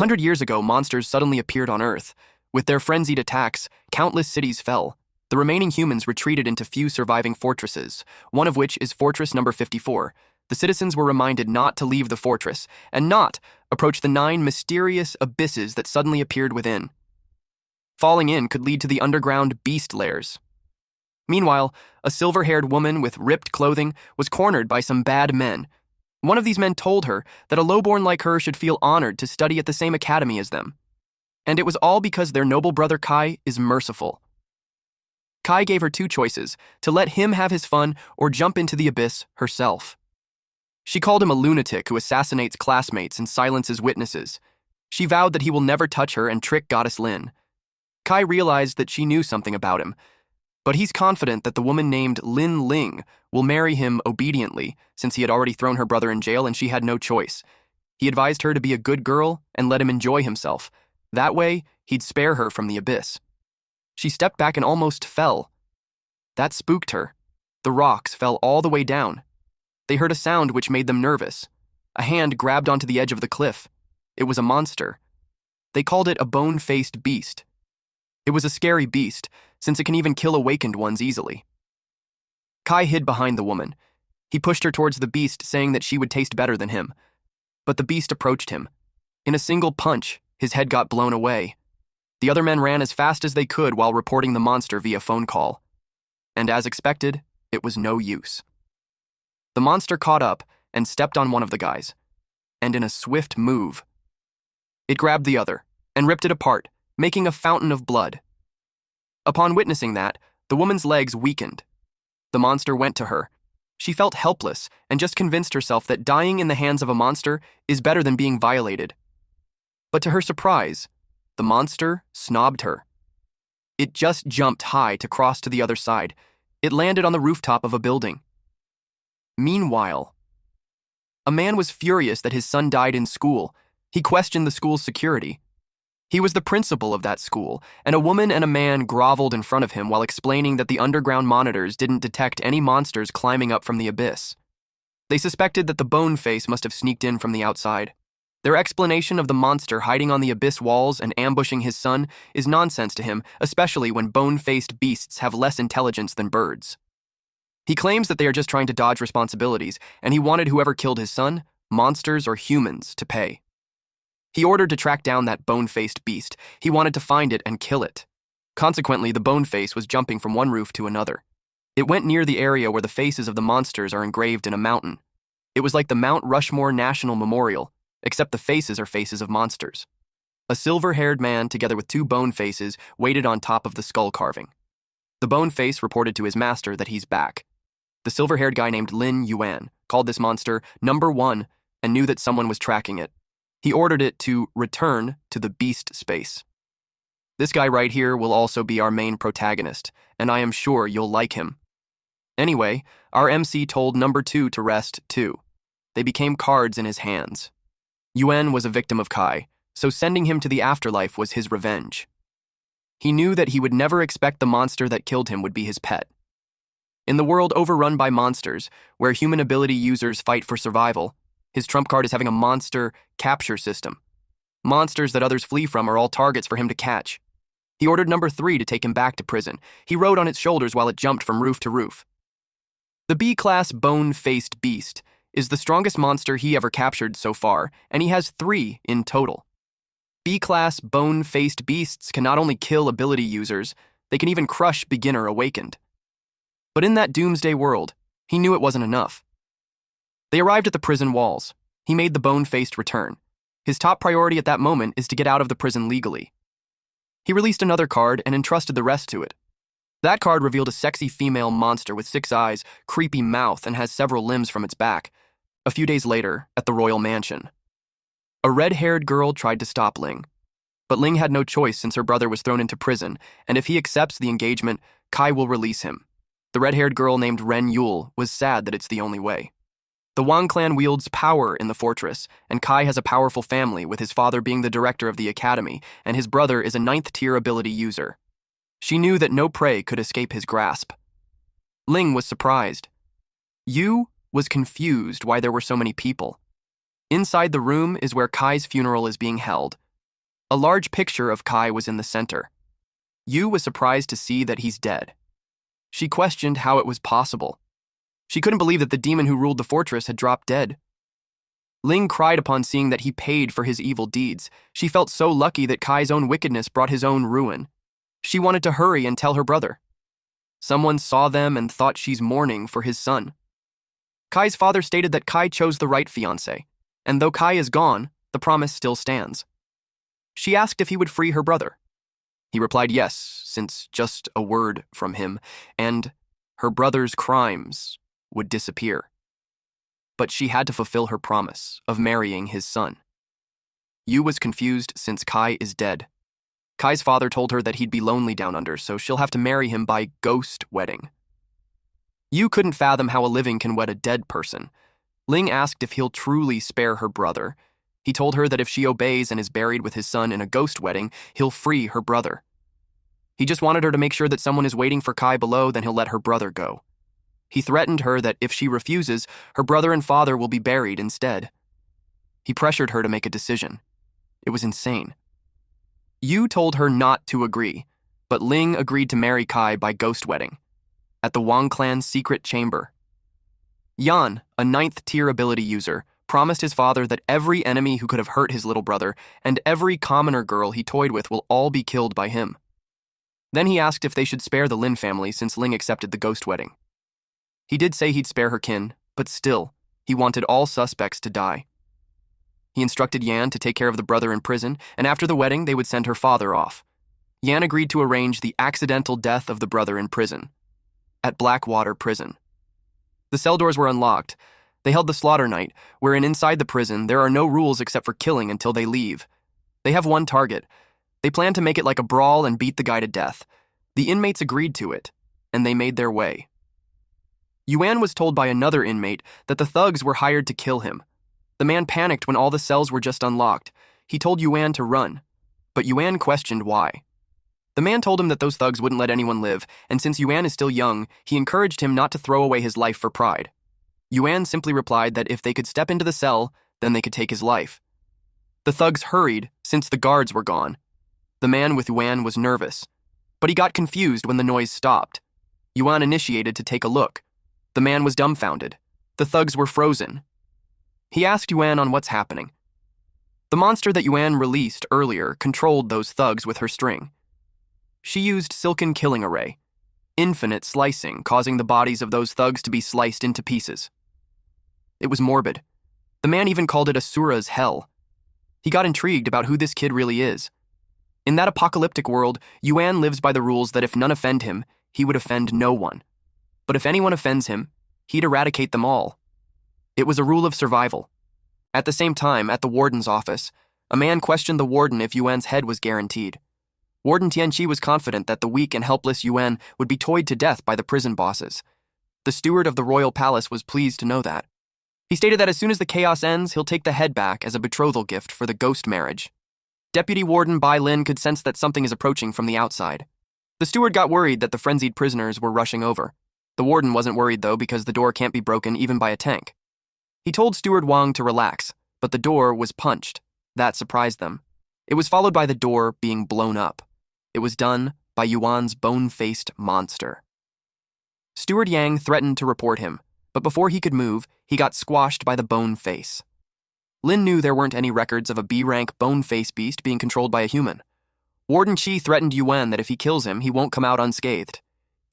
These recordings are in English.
100 years ago, monsters suddenly appeared on Earth. With their frenzied attacks, countless cities fell. The remaining humans retreated into few surviving fortresses, one of which is Fortress Number 54. The citizens were reminded not to leave the fortress and not approach the 9 mysterious abysses that suddenly appeared within. Falling in could lead to the underground beast lairs. Meanwhile, a silver-haired woman with ripped clothing was cornered by some bad men. One of these men told her that a lowborn like her should feel honored to study at the same academy as them. And it was all because their noble brother Kai is merciful. Kai gave her 2 choices, to let him have his fun or jump into the abyss herself. She called him a lunatic who assassinates classmates and silences witnesses. She vowed that he will never touch her and trick Goddess Lin. Kai realized that she knew something about him, but he's confident that the woman named Lin Ling will marry him obediently, since he had already thrown her brother in jail and she had no choice. He advised her to be a good girl and let him enjoy himself. That way, he'd spare her from the abyss. She stepped back and almost fell. That spooked her. The rocks fell all the way down. They heard a sound which made them nervous. A hand grabbed onto the edge of the cliff. It was a monster. They called it a bone-faced beast. It was a scary beast, since it can even kill awakened ones easily. Kai hid behind the woman. He pushed her towards the beast, saying that she would taste better than him. But the beast approached him. In a single punch, his head got blown away. The other men ran as fast as they could while reporting the monster via phone call. And as expected, it was no use. The monster caught up and stepped on one of the guys. And in a swift move, it grabbed the other and ripped it apart, making a fountain of blood. Upon witnessing that, the woman's legs weakened. The monster went to her. She felt helpless and just convinced herself that dying in the hands of a monster is better than being violated. But to her surprise, the monster snobbed her. It just jumped high to cross to the other side. It landed on the rooftop of a building. Meanwhile, a man was furious that his son died in school. He questioned the school's security. He was the principal of that school, and a woman and a man groveled in front of him while explaining that the underground monitors didn't detect any monsters climbing up from the abyss. They suspected that the bone face must have sneaked in from the outside. Their explanation of the monster hiding on the abyss walls and ambushing his son is nonsense to him, especially when bone-faced beasts have less intelligence than birds. He claims that they are just trying to dodge responsibilities, and he wanted whoever killed his son, monsters or humans, to pay. He ordered to track down that bone-faced beast. He wanted to find it and kill it. Consequently, the bone face was jumping from one roof to another. It went near the area where the faces of the monsters are engraved in a mountain. It was like the Mount Rushmore National Memorial, except the faces are faces of monsters. A silver-haired man, together with 2 bone faces, waited on top of the skull carving. The bone face reported to his master that he's back. The silver-haired guy named Lin Yuan called this monster Number 1 and knew that someone was tracking it. He ordered it to return to the beast space. This guy right here will also be our main protagonist, and I am sure you'll like him. Anyway, our MC told Number 2 to rest too. They became cards in his hands. Yuan was a victim of Kai, so sending him to the afterlife was his revenge. He knew that he would never expect the monster that killed him would be his pet. In the world overrun by monsters, where human ability users fight for survival, his trump card is having a monster capture system. Monsters that others flee from are all targets for him to catch. He ordered Number 3 to take him back to prison. He rode on its shoulders while it jumped from roof to roof. The B-class bone-faced beast is the strongest monster he ever captured so far, and he has 3 in total. B-class bone-faced beasts can not only kill ability users, they can even crush beginner awakened. But in that doomsday world, he knew it wasn't enough. They arrived at the prison walls. He made the bone-faced return. His top priority at that moment is to get out of the prison legally. He released another card and entrusted the rest to it. That card revealed a sexy female monster with 6 eyes, creepy mouth, and has several limbs from its back. A few days later, at the royal mansion, a red-haired girl tried to stop Ling. But Ling had no choice since her brother was thrown into prison, and if he accepts the engagement, Kai will release him. The red-haired girl named Ren Yule was sad that it's the only way. The Wang clan wields power in the fortress, and Kai has a powerful family, with his father being the director of the academy, and his brother is a 9th-tier ability user. She knew that no prey could escape his grasp. Ling was surprised. Yu was confused why there were so many people. Inside the room is where Kai's funeral is being held. A large picture of Kai was in the center. Yu was surprised to see that he's dead. She questioned how it was possible. She couldn't believe that the demon who ruled the fortress had dropped dead. Ling cried upon seeing that he paid for his evil deeds. She felt so lucky that Kai's own wickedness brought his own ruin. She wanted to hurry and tell her brother. Someone saw them and thought she's mourning for his son. Kai's father stated that Kai chose the right fiancé, and though Kai is gone, the promise still stands. She asked if he would free her brother. He replied yes, since just a word from him, and her brother's crimes would disappear. But she had to fulfill her promise of marrying his son. Yu was confused since Kai is dead. Kai's father told her that he'd be lonely down under, so she'll have to marry him by ghost wedding. Yu couldn't fathom how a living can wed a dead person. Ling asked if he'll truly spare her brother. He told her that if she obeys and is buried with his son in a ghost wedding, he'll free her brother. He just wanted her to make sure that someone is waiting for Kai below, then he'll let her brother go. He threatened her that if she refuses, her brother and father will be buried instead. He pressured her to make a decision. It was insane. Yu told her not to agree, but Ling agreed to marry Kai by ghost wedding at the Wang clan's secret chamber. Yan, a 9th-tier ability user, promised his father that every enemy who could have hurt his little brother and every commoner girl he toyed with will all be killed by him. Then he asked if they should spare the Lin family since Ling accepted the ghost wedding. He did say he'd spare her kin, but still, he wanted all suspects to die. He instructed Yan to take care of the brother in prison, and after the wedding, they would send her father off. Yan agreed to arrange the accidental death of the brother in prison, at Blackwater Prison. The cell doors were unlocked. They held the slaughter night, wherein inside the prison, there are no rules except for killing until they leave. They have one target. They plan to make it like a brawl and beat the guy to death. The inmates agreed to it, and they made their way. Yuan was told by another inmate that the thugs were hired to kill him. The man panicked when all the cells were just unlocked. He told Yuan to run, but Yuan questioned why. The man told him that those thugs wouldn't let anyone live, and since Yuan is still young, he encouraged him not to throw away his life for pride. Yuan simply replied that if they could step into the cell, then they could take his life. The thugs hurried since the guards were gone. The man with Yuan was nervous, but he got confused when the noise stopped. Yuan initiated to take a look. The man was dumbfounded. The thugs were frozen. He asked Yuan on what's happening. The monster that Yuan released earlier controlled those thugs with her string. She used Silken Killing Array, infinite slicing, causing the bodies of those thugs to be sliced into pieces. It was morbid. The man even called it Asura's hell. He got intrigued about who this kid really is. In that apocalyptic world, Yuan lives by the rules that if none offend him, he would offend no one. But if anyone offends him, he'd eradicate them all. It was a rule of survival. At the same time, at the warden's office, a man questioned the warden if Yuan's head was guaranteed. Warden Tianqi was confident that the weak and helpless Yuan would be toyed to death by the prison bosses. The steward of the royal palace was pleased to know that. He stated that as soon as the chaos ends, he'll take the head back as a betrothal gift for the ghost marriage. Deputy Warden Bai Lin could sense that something is approaching from the outside. The steward got worried that the frenzied prisoners were rushing over. The warden wasn't worried, though, because the door can't be broken even by a tank. He told Steward Wang to relax, but the door was punched. That surprised them. It was followed by the door being blown up. It was done by Yuan's bone-faced monster. Steward Yang threatened to report him, but before he could move, he got squashed by the bone face. Lin knew there weren't any records of a B-rank bone-face beast being controlled by a human. Warden Qi threatened Yuan that if he kills him, he won't come out unscathed.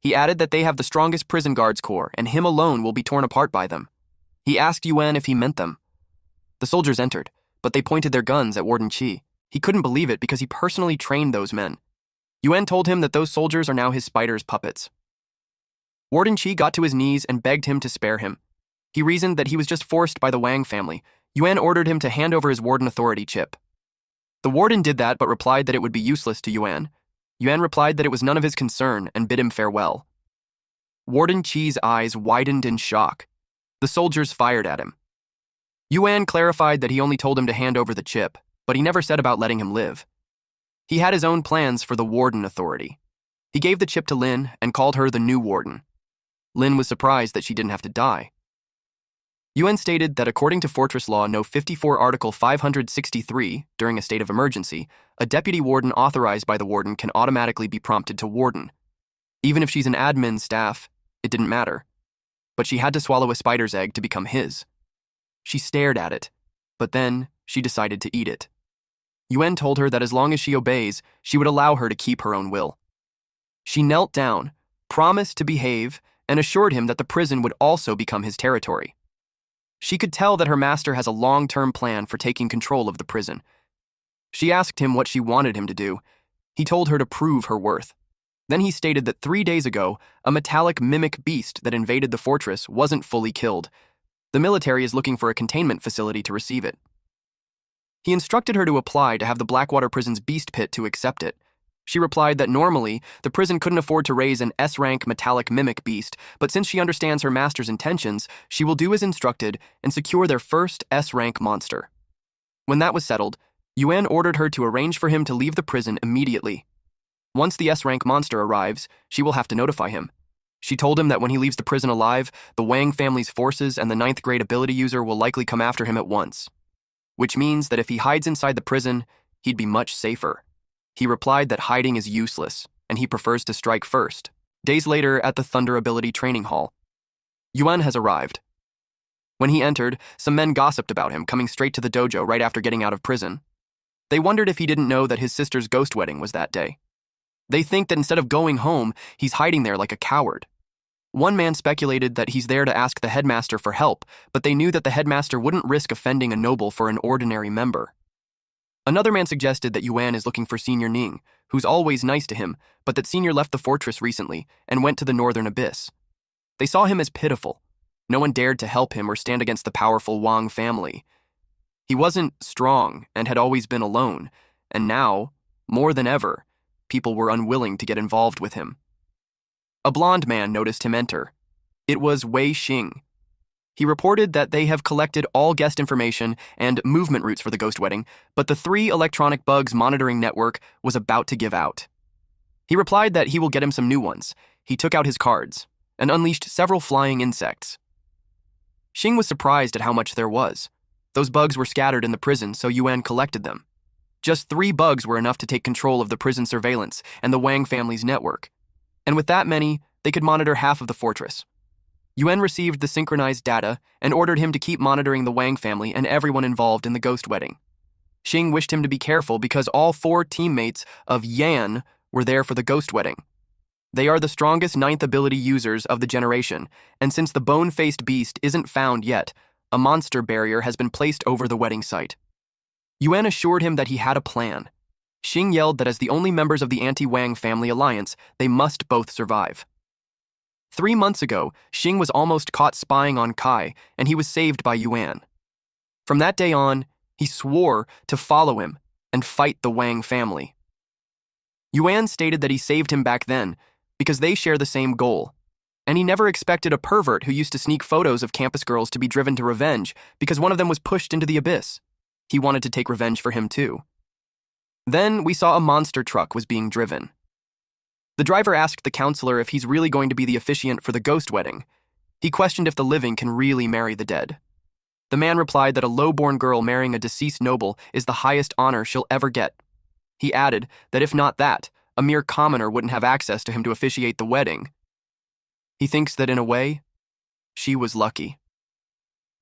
He added that they have the strongest prison guards corps, and him alone will be torn apart by them. He asked Yuan if he meant them. The soldiers entered, but they pointed their guns at Warden Qi. He couldn't believe it because he personally trained those men. Yuan told him that those soldiers are now his spider's puppets. Warden Qi got to his knees and begged him to spare him. He reasoned that he was just forced by the Wang family. Yuan ordered him to hand over his warden authority chip. The warden did that but replied that it would be useless to Yuan. Yuan replied that it was none of his concern and bid him farewell. Warden Qi's eyes widened in shock. The soldiers fired at him. Yuan clarified that he only told him to hand over the chip, but he never said about letting him live. He had his own plans for the warden authority. He gave the chip to Lin and called her the new warden. Lin was surprised that she didn't have to die. UN stated that according to Fortress Law No. 54 Article 563, during a state of emergency, a deputy warden authorized by the warden can automatically be prompted to warden. Even if she's an admin staff, it didn't matter. But she had to swallow a spider's egg to become his. She stared at it, but then she decided to eat it. UN told her that as long as she obeys, she would allow her to keep her own will. She knelt down, promised to behave, and assured him that the prison would also become his territory. She could tell that her master has a long-term plan for taking control of the prison. She asked him what she wanted him to do. He told her to prove her worth. Then he stated that 3 days ago, a metallic mimic beast that invaded the fortress wasn't fully killed. The military is looking for a containment facility to receive it. He instructed her to apply to have the Blackwater Prison's beast pit to accept it. She replied that normally, the prison couldn't afford to raise an S-rank metallic mimic beast, but since she understands her master's intentions, she will do as instructed and secure their first S-rank monster. When that was settled, UN ordered her to arrange for him to leave the prison immediately. Once the S-rank monster arrives, she will have to notify him. She told him that when he leaves the prison alive, the Wang family's forces and the 9th grade ability user will likely come after him at once. Which means that if he hides inside the prison, he'd be much safer. He replied that hiding is useless, and he prefers to strike first. Days later, at the Thunder Ability Training Hall, Yuan has arrived. When he entered, some men gossiped about him, coming straight to the dojo right after getting out of prison. They wondered if he didn't know that his sister's ghost wedding was that day. They think that instead of going home, he's hiding there like a coward. One man speculated that he's there to ask the headmaster for help, but they knew that the headmaster wouldn't risk offending a noble for an ordinary member. Another man suggested that Yuan is looking for Senior Ning, who's always nice to him, but that Senior left the fortress recently and went to the northern abyss. They saw him as pitiful. No one dared to help him or stand against the powerful Wang family. He wasn't strong and had always been alone, and now, more than ever, people were unwilling to get involved with him. A blonde man noticed him enter. It was Wei Xing. He reported that they have collected all guest information and movement routes for the ghost wedding, but the 3 electronic bugs monitoring network was about to give out. He replied that he will get him some new ones. He took out his cards and unleashed several flying insects. Xing was surprised at how much there was. Those bugs were scattered in the prison, so Yuan collected them. Just 3 bugs were enough to take control of the prison surveillance and the Wang family's network. And with that many, they could monitor half of the fortress. Yuan received the synchronized data and ordered him to keep monitoring the Wang family and everyone involved in the ghost wedding. Xing wished him to be careful because all 4 teammates of Yan were there for the ghost wedding. They are the strongest 9th ability users of the generation, and since the bone-faced beast isn't found yet, a monster barrier has been placed over the wedding site. Yuan assured him that he had a plan. Xing yelled that as the only members of the anti-Wang family alliance, they must both survive. 3 months ago, Xing was almost caught spying on Kai, and he was saved by Yuan. From that day on, he swore to follow him and fight the Wang family. Yuan stated that he saved him back then because they share the same goal, and he never expected a pervert who used to sneak photos of campus girls to be driven to revenge because one of them was pushed into the abyss. He wanted to take revenge for him too. Then we saw a monster truck was being driven. The driver asked the counselor if he's really going to be the officiant for the ghost wedding. He questioned if the living can really marry the dead. The man replied that a low-born girl marrying a deceased noble is the highest honor she'll ever get. He added that if not that, a mere commoner wouldn't have access to him to officiate the wedding. He thinks that in a way, she was lucky.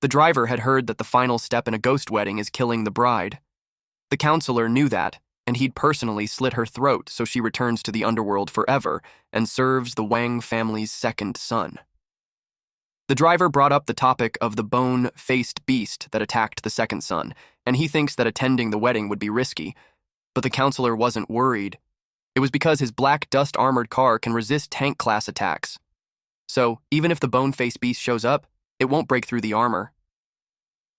The driver had heard that the final step in a ghost wedding is killing the bride. The counselor knew that, and he'd personally slit her throat so she returns to the underworld forever and serves the Wang family's 2nd son. The driver brought up the topic of the bone-faced beast that attacked the 2nd son, and he thinks that attending the wedding would be risky, but the counselor wasn't worried. It was because his black dust-armored car can resist tank-class attacks. So, even if the bone-faced beast shows up, it won't break through the armor.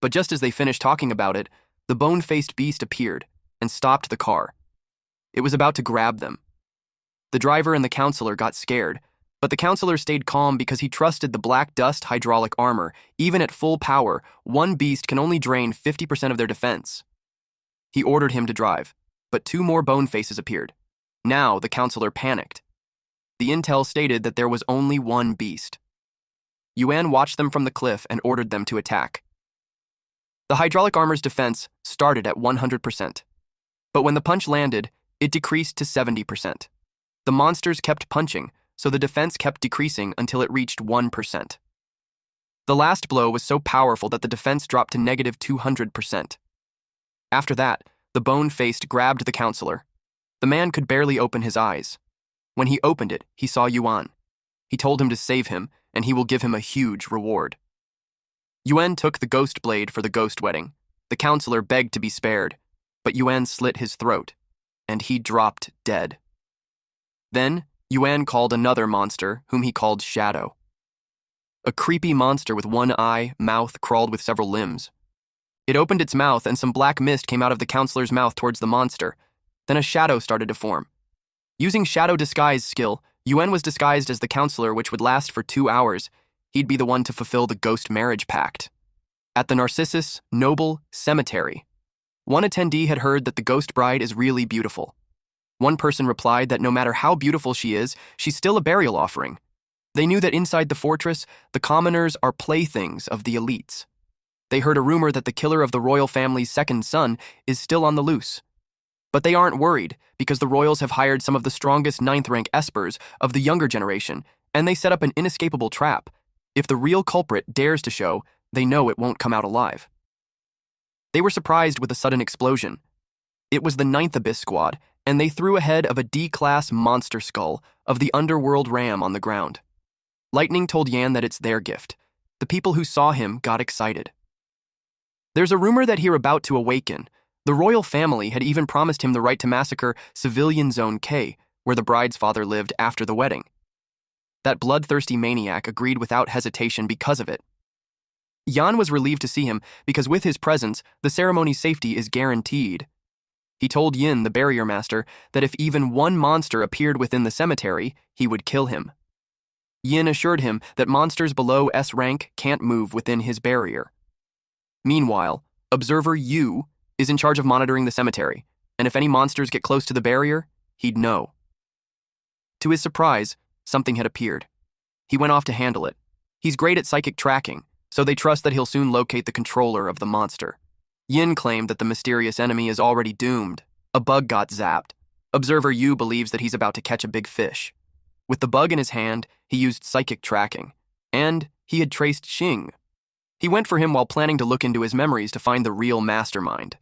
But just as they finished talking about it, the bone-faced beast appeared and stopped the car. It was about to grab them. The driver and the counselor got scared, but the counselor stayed calm because he trusted the black dust hydraulic armor. Even at full power, one beast can only drain 50% of their defense. He ordered him to drive, but 2 more bone faces appeared. Now the counselor panicked. The intel stated that there was only one beast. Yuan watched them from the cliff and ordered them to attack. The hydraulic armor's defense started at 100%. But when the punch landed, it decreased to 70%. The monsters kept punching, so the defense kept decreasing until it reached 1%. The last blow was so powerful that the defense dropped to negative 200%. After that, the bone-faced grabbed the counselor. The man could barely open his eyes. When he opened it, he saw Yuan. He told him to save him, and he will give him a huge reward. Yuan took the ghost blade for the ghost wedding. The counselor begged to be spared, but Yuan slit his throat, and he dropped dead. Then, Yuan called another monster, whom he called Shadow. A creepy monster with one eye, mouth crawled with several limbs. It opened its mouth, and some black mist came out of the counselor's mouth towards the monster. Then a shadow started to form. Using shadow disguise skill, Yuan was disguised as the counselor, which would last for 2 hours. He'd be the one to fulfill the ghost marriage pact. At the Narcissus Noble Cemetery, one attendee had heard that the ghost bride is really beautiful. One person replied that no matter how beautiful she is, she's still a burial offering. They knew that inside the fortress, the commoners are playthings of the elites. They heard a rumor that the killer of the royal family's second son is still on the loose. But they aren't worried, because the royals have hired some of the strongest 9th-rank espers of the younger generation, and they set up an inescapable trap. If the real culprit dares to show, they know it won't come out alive. They were surprised with a sudden explosion. It was the 9th Abyss Squad, and they threw ahead of a D-class monster skull of the underworld ram on the ground. Lightning told Yan that it's their gift. The people who saw him got excited. There's a rumor that he're about to awaken. The royal family had even promised him the right to massacre Civilian Zone K, where the bride's father lived after the wedding. That bloodthirsty maniac agreed without hesitation because of it. Yan was relieved to see him because with his presence, the ceremony's safety is guaranteed. He told Yin, the barrier master, that if even one monster appeared within the cemetery, he would kill him. Yin assured him that monsters below S rank can't move within his barrier. Meanwhile, Observer Yu is in charge of monitoring the cemetery, and if any monsters get close to the barrier, he'd know. To his surprise, something had appeared. He went off to handle it. He's great at psychic tracking, so they trust that he'll soon locate the controller of the monster. Yin claimed that the mysterious enemy is already doomed. A bug got zapped. Observer Yu believes that he's about to catch a big fish. With the bug in his hand, he used psychic tracking, and he had traced Xing. He went for him while planning to look into his memories to find the real mastermind.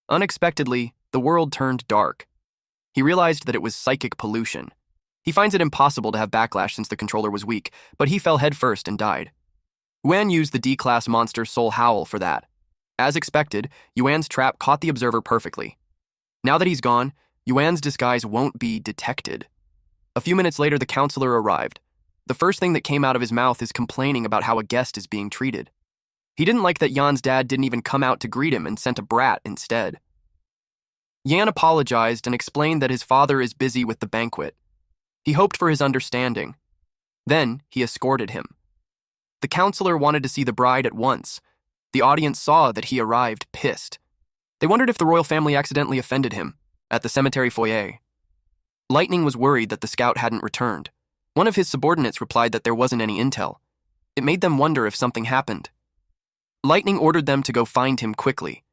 Unexpectedly, the world turned dark. He realized that it was psychic pollution. He finds it impossible to have backlash since the controller was weak, but he fell headfirst and died. Yuan used the D-class monster Soul Howl for that. As expected, Yuan's trap caught the observer perfectly. Now that he's gone, Yuan's disguise won't be detected. A few minutes later, the counselor arrived. The first thing that came out of his mouth is complaining about how a guest is being treated. He didn't like that Yan's dad didn't even come out to greet him and sent a brat instead. Yan apologized and explained that his father is busy with the banquet. He hoped for his understanding. Then he escorted him. The counselor wanted to see the bride at once. The audience saw that he arrived pissed. They wondered if the royal family accidentally offended him at the cemetery foyer. Lightning was worried that the scout hadn't returned. One of his subordinates replied that there wasn't any intel. It made them wonder if something happened. Lightning ordered them to go find him quickly.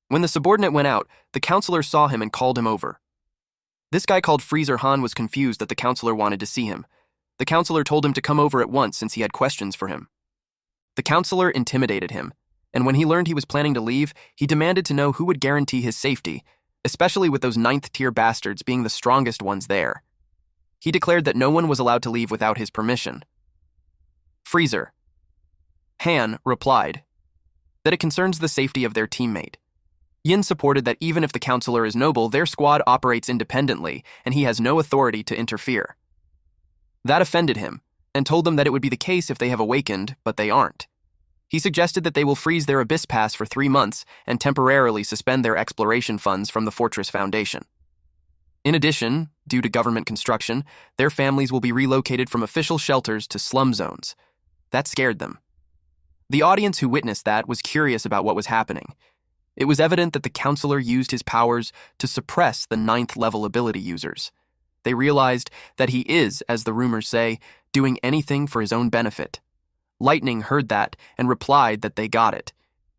When the subordinate went out, the counselor saw him and called him over. This guy called Freezer Han was confused that the counselor wanted to see him. The counselor told him to come over at once since he had questions for him. The counselor intimidated him, and when he learned he was planning to leave, he demanded to know who would guarantee his safety, especially with those 9th-tier bastards being the strongest ones there. He declared that no one was allowed to leave without his permission. Freezer Han replied that it concerns the safety of their teammate. Yin supported that even if the counselor is noble, their squad operates independently, and he has no authority to interfere. That offended him, and told them that it would be the case if they have awakened, but they aren't. He suggested that they will freeze their Abyss Pass for 3 months and temporarily suspend their exploration funds from the Fortress Foundation. In addition, due to government construction, their families will be relocated from official shelters to slum zones. That scared them. The audience who witnessed that was curious about what was happening. It was evident that the counselor used his powers to suppress the 9th-level ability users. They realized that he is, as the rumors say, doing anything for his own benefit. Lightning heard that and replied that they got it.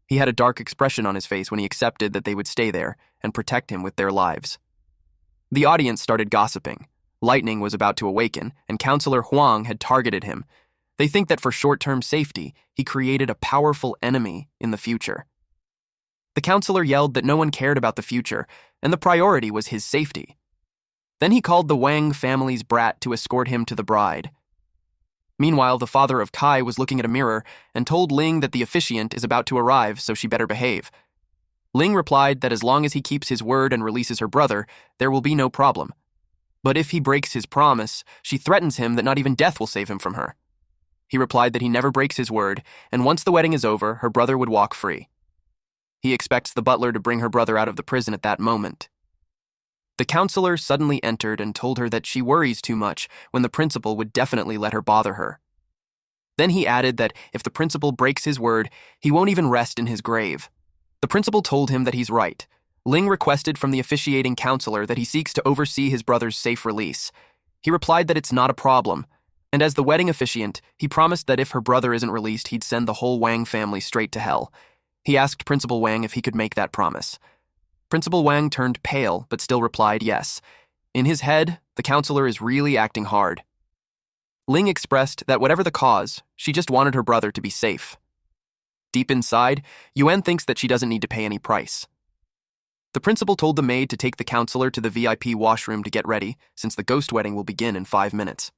He had a dark expression on his face when he accepted that they would stay there and protect him with their lives. The audience started gossiping. Lightning was about to awaken, and Counselor Huang had targeted him. They think that for short-term safety, he created a powerful enemy in the future. The counselor yelled that no one cared about the future, and the priority was his safety. Then he called the Wang family's brat to escort him to the bride. Meanwhile, the father of Kai was looking at a mirror and told Ling that the officiant is about to arrive, so she better behave. Ling replied that as long as he keeps his word and releases her brother, there will be no problem. But if he breaks his promise, she threatens him that not even death will save him from her. He replied that he never breaks his word, and once the wedding is over, her brother would walk free. He expects the butler to bring her brother out of the prison at that moment. The counselor suddenly entered and told her that she worries too much when the principal would definitely let her bother her. Then he added that if the principal breaks his word, he won't even rest in his grave. The principal told him that he's right. Ling requested from the officiating counselor that he seeks to oversee his brother's safe release. He replied that it's not a problem, and as the wedding officiant, he promised that if her brother isn't released, he'd send the whole Wang family straight to hell. He asked Principal Wang if he could make that promise. Principal Wang turned pale, but still replied yes. In his head, the counselor is really acting hard. Ling expressed that whatever the cause, she just wanted her brother to be safe. Deep inside, Yuan thinks that she doesn't need to pay any price. The principal told the maid to take the counselor to the VIP washroom to get ready, since the ghost wedding will begin in 5 minutes.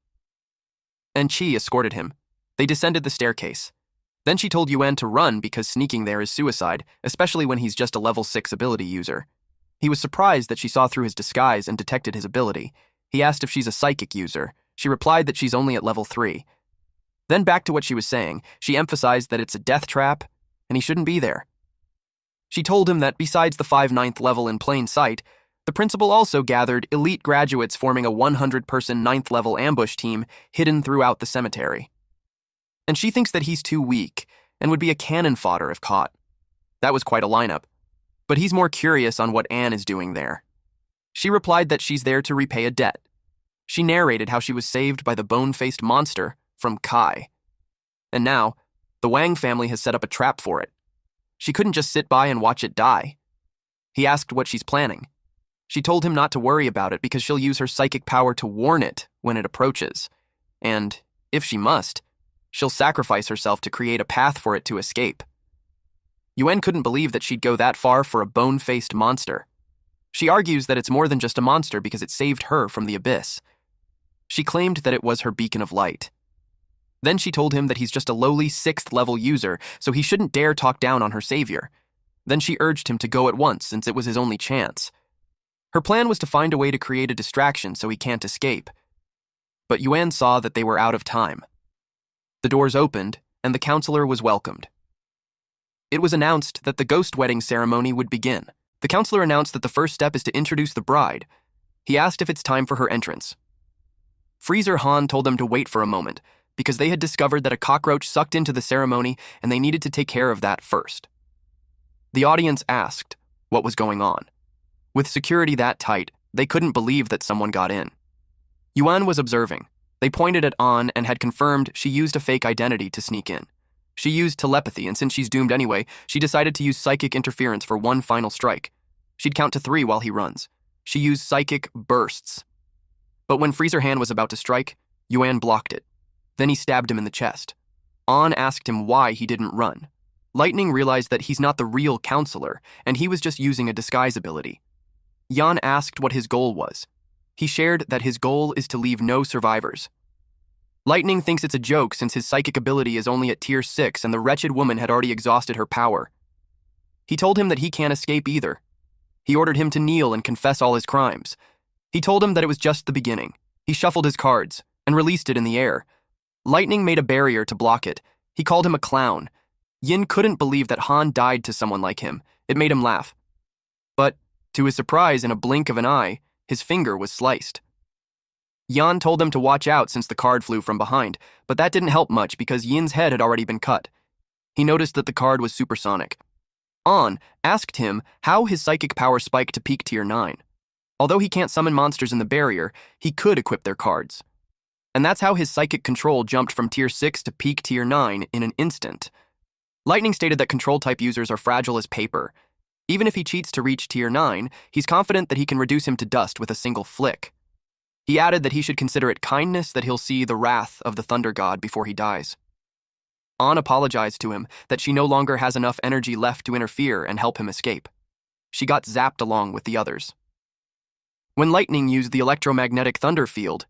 And Chi escorted him. They descended the staircase. Then she told Yuan to run because sneaking there is suicide, especially when he's just a level 6 ability user. He was surprised that she saw through his disguise and detected his ability. He asked if she's a psychic user. She replied that she's only at level 3. Then back to what she was saying, she emphasized that it's a death trap, and he shouldn't be there. She told him that besides the 5 9th level in plain sight, the principal also gathered elite graduates forming a 100-person 9th level ambush team hidden throughout the cemetery. And she thinks that he's too weak and would be a cannon fodder if caught. That was quite a lineup. But he's more curious on what Anne is doing there. She replied that she's there to repay a debt. She narrated how she was saved by the bone-faced monster from Kai. And now, the Wang family has set up a trap for it. She couldn't just sit by and watch it die. He asked what she's planning. She told him not to worry about it because she'll use her psychic power to warn it when it approaches. And, if she must, she'll sacrifice herself to create a path for it to escape. Yuan couldn't believe that she'd go that far for a bone-faced monster. She argues that it's more than just a monster because it saved her from the abyss. She claimed that it was her beacon of light. Then she told him that he's just a lowly 6th level user, so he shouldn't dare talk down on her savior. Then she urged him to go at once since it was his only chance. Her plan was to find a way to create a distraction so he can't escape. But Yuan saw that they were out of time. The doors opened, and the counselor was welcomed. It was announced that the ghost wedding ceremony would begin. The counselor announced that the first step is to introduce the bride. He asked if it's time for her entrance. Freezer Han told them to wait for a moment, because they had discovered that a cockroach sucked into the ceremony and they needed to take care of that first. The audience asked what was going on. With security that tight, they couldn't believe that someone got in. Yuan was observing. They pointed at An and had confirmed she used a fake identity to sneak in. She used telepathy, and since she's doomed anyway, she decided to use psychic interference for one final strike. She'd count to 3 while he runs. She used psychic bursts. But when Freezer Han was about to strike, Yuan blocked it. Then he stabbed him in the chest. An asked him why he didn't run. Lightning realized that he's not the real counselor, and he was just using a disguise ability. Yan asked what his goal was. He shared that his goal is to leave no survivors. Lightning thinks it's a joke since his psychic ability is only at tier 6 and the wretched woman had already exhausted her power. He told him that he can't escape either. He ordered him to kneel and confess all his crimes. He told him that it was just the beginning. He shuffled his cards and released it in the air. Lightning made a barrier to block it. He called him a clown. Yin couldn't believe that Han died to someone like him. It made him laugh. But, to his surprise, in a blink of an eye, his finger was sliced. Yan told them to watch out since the card flew from behind, but that didn't help much because Yin's head had already been cut. He noticed that the card was supersonic. An asked him how his psychic power spiked to peak tier 9. Although he can't summon monsters in the barrier, he could equip their cards. and that's how his psychic control jumped from Tier 6 to peak Tier 9 in an instant. Lightning stated that control-type users are fragile as paper. Even if he cheats to reach Tier 9, he's confident that he can reduce him to dust with a single flick. He added that he should consider it kindness that he'll see the wrath of the Thunder God before he dies. An apologized to him that she no longer has enough energy left to interfere and help him escape. She got zapped along with the others. When Lightning used the electromagnetic thunder field,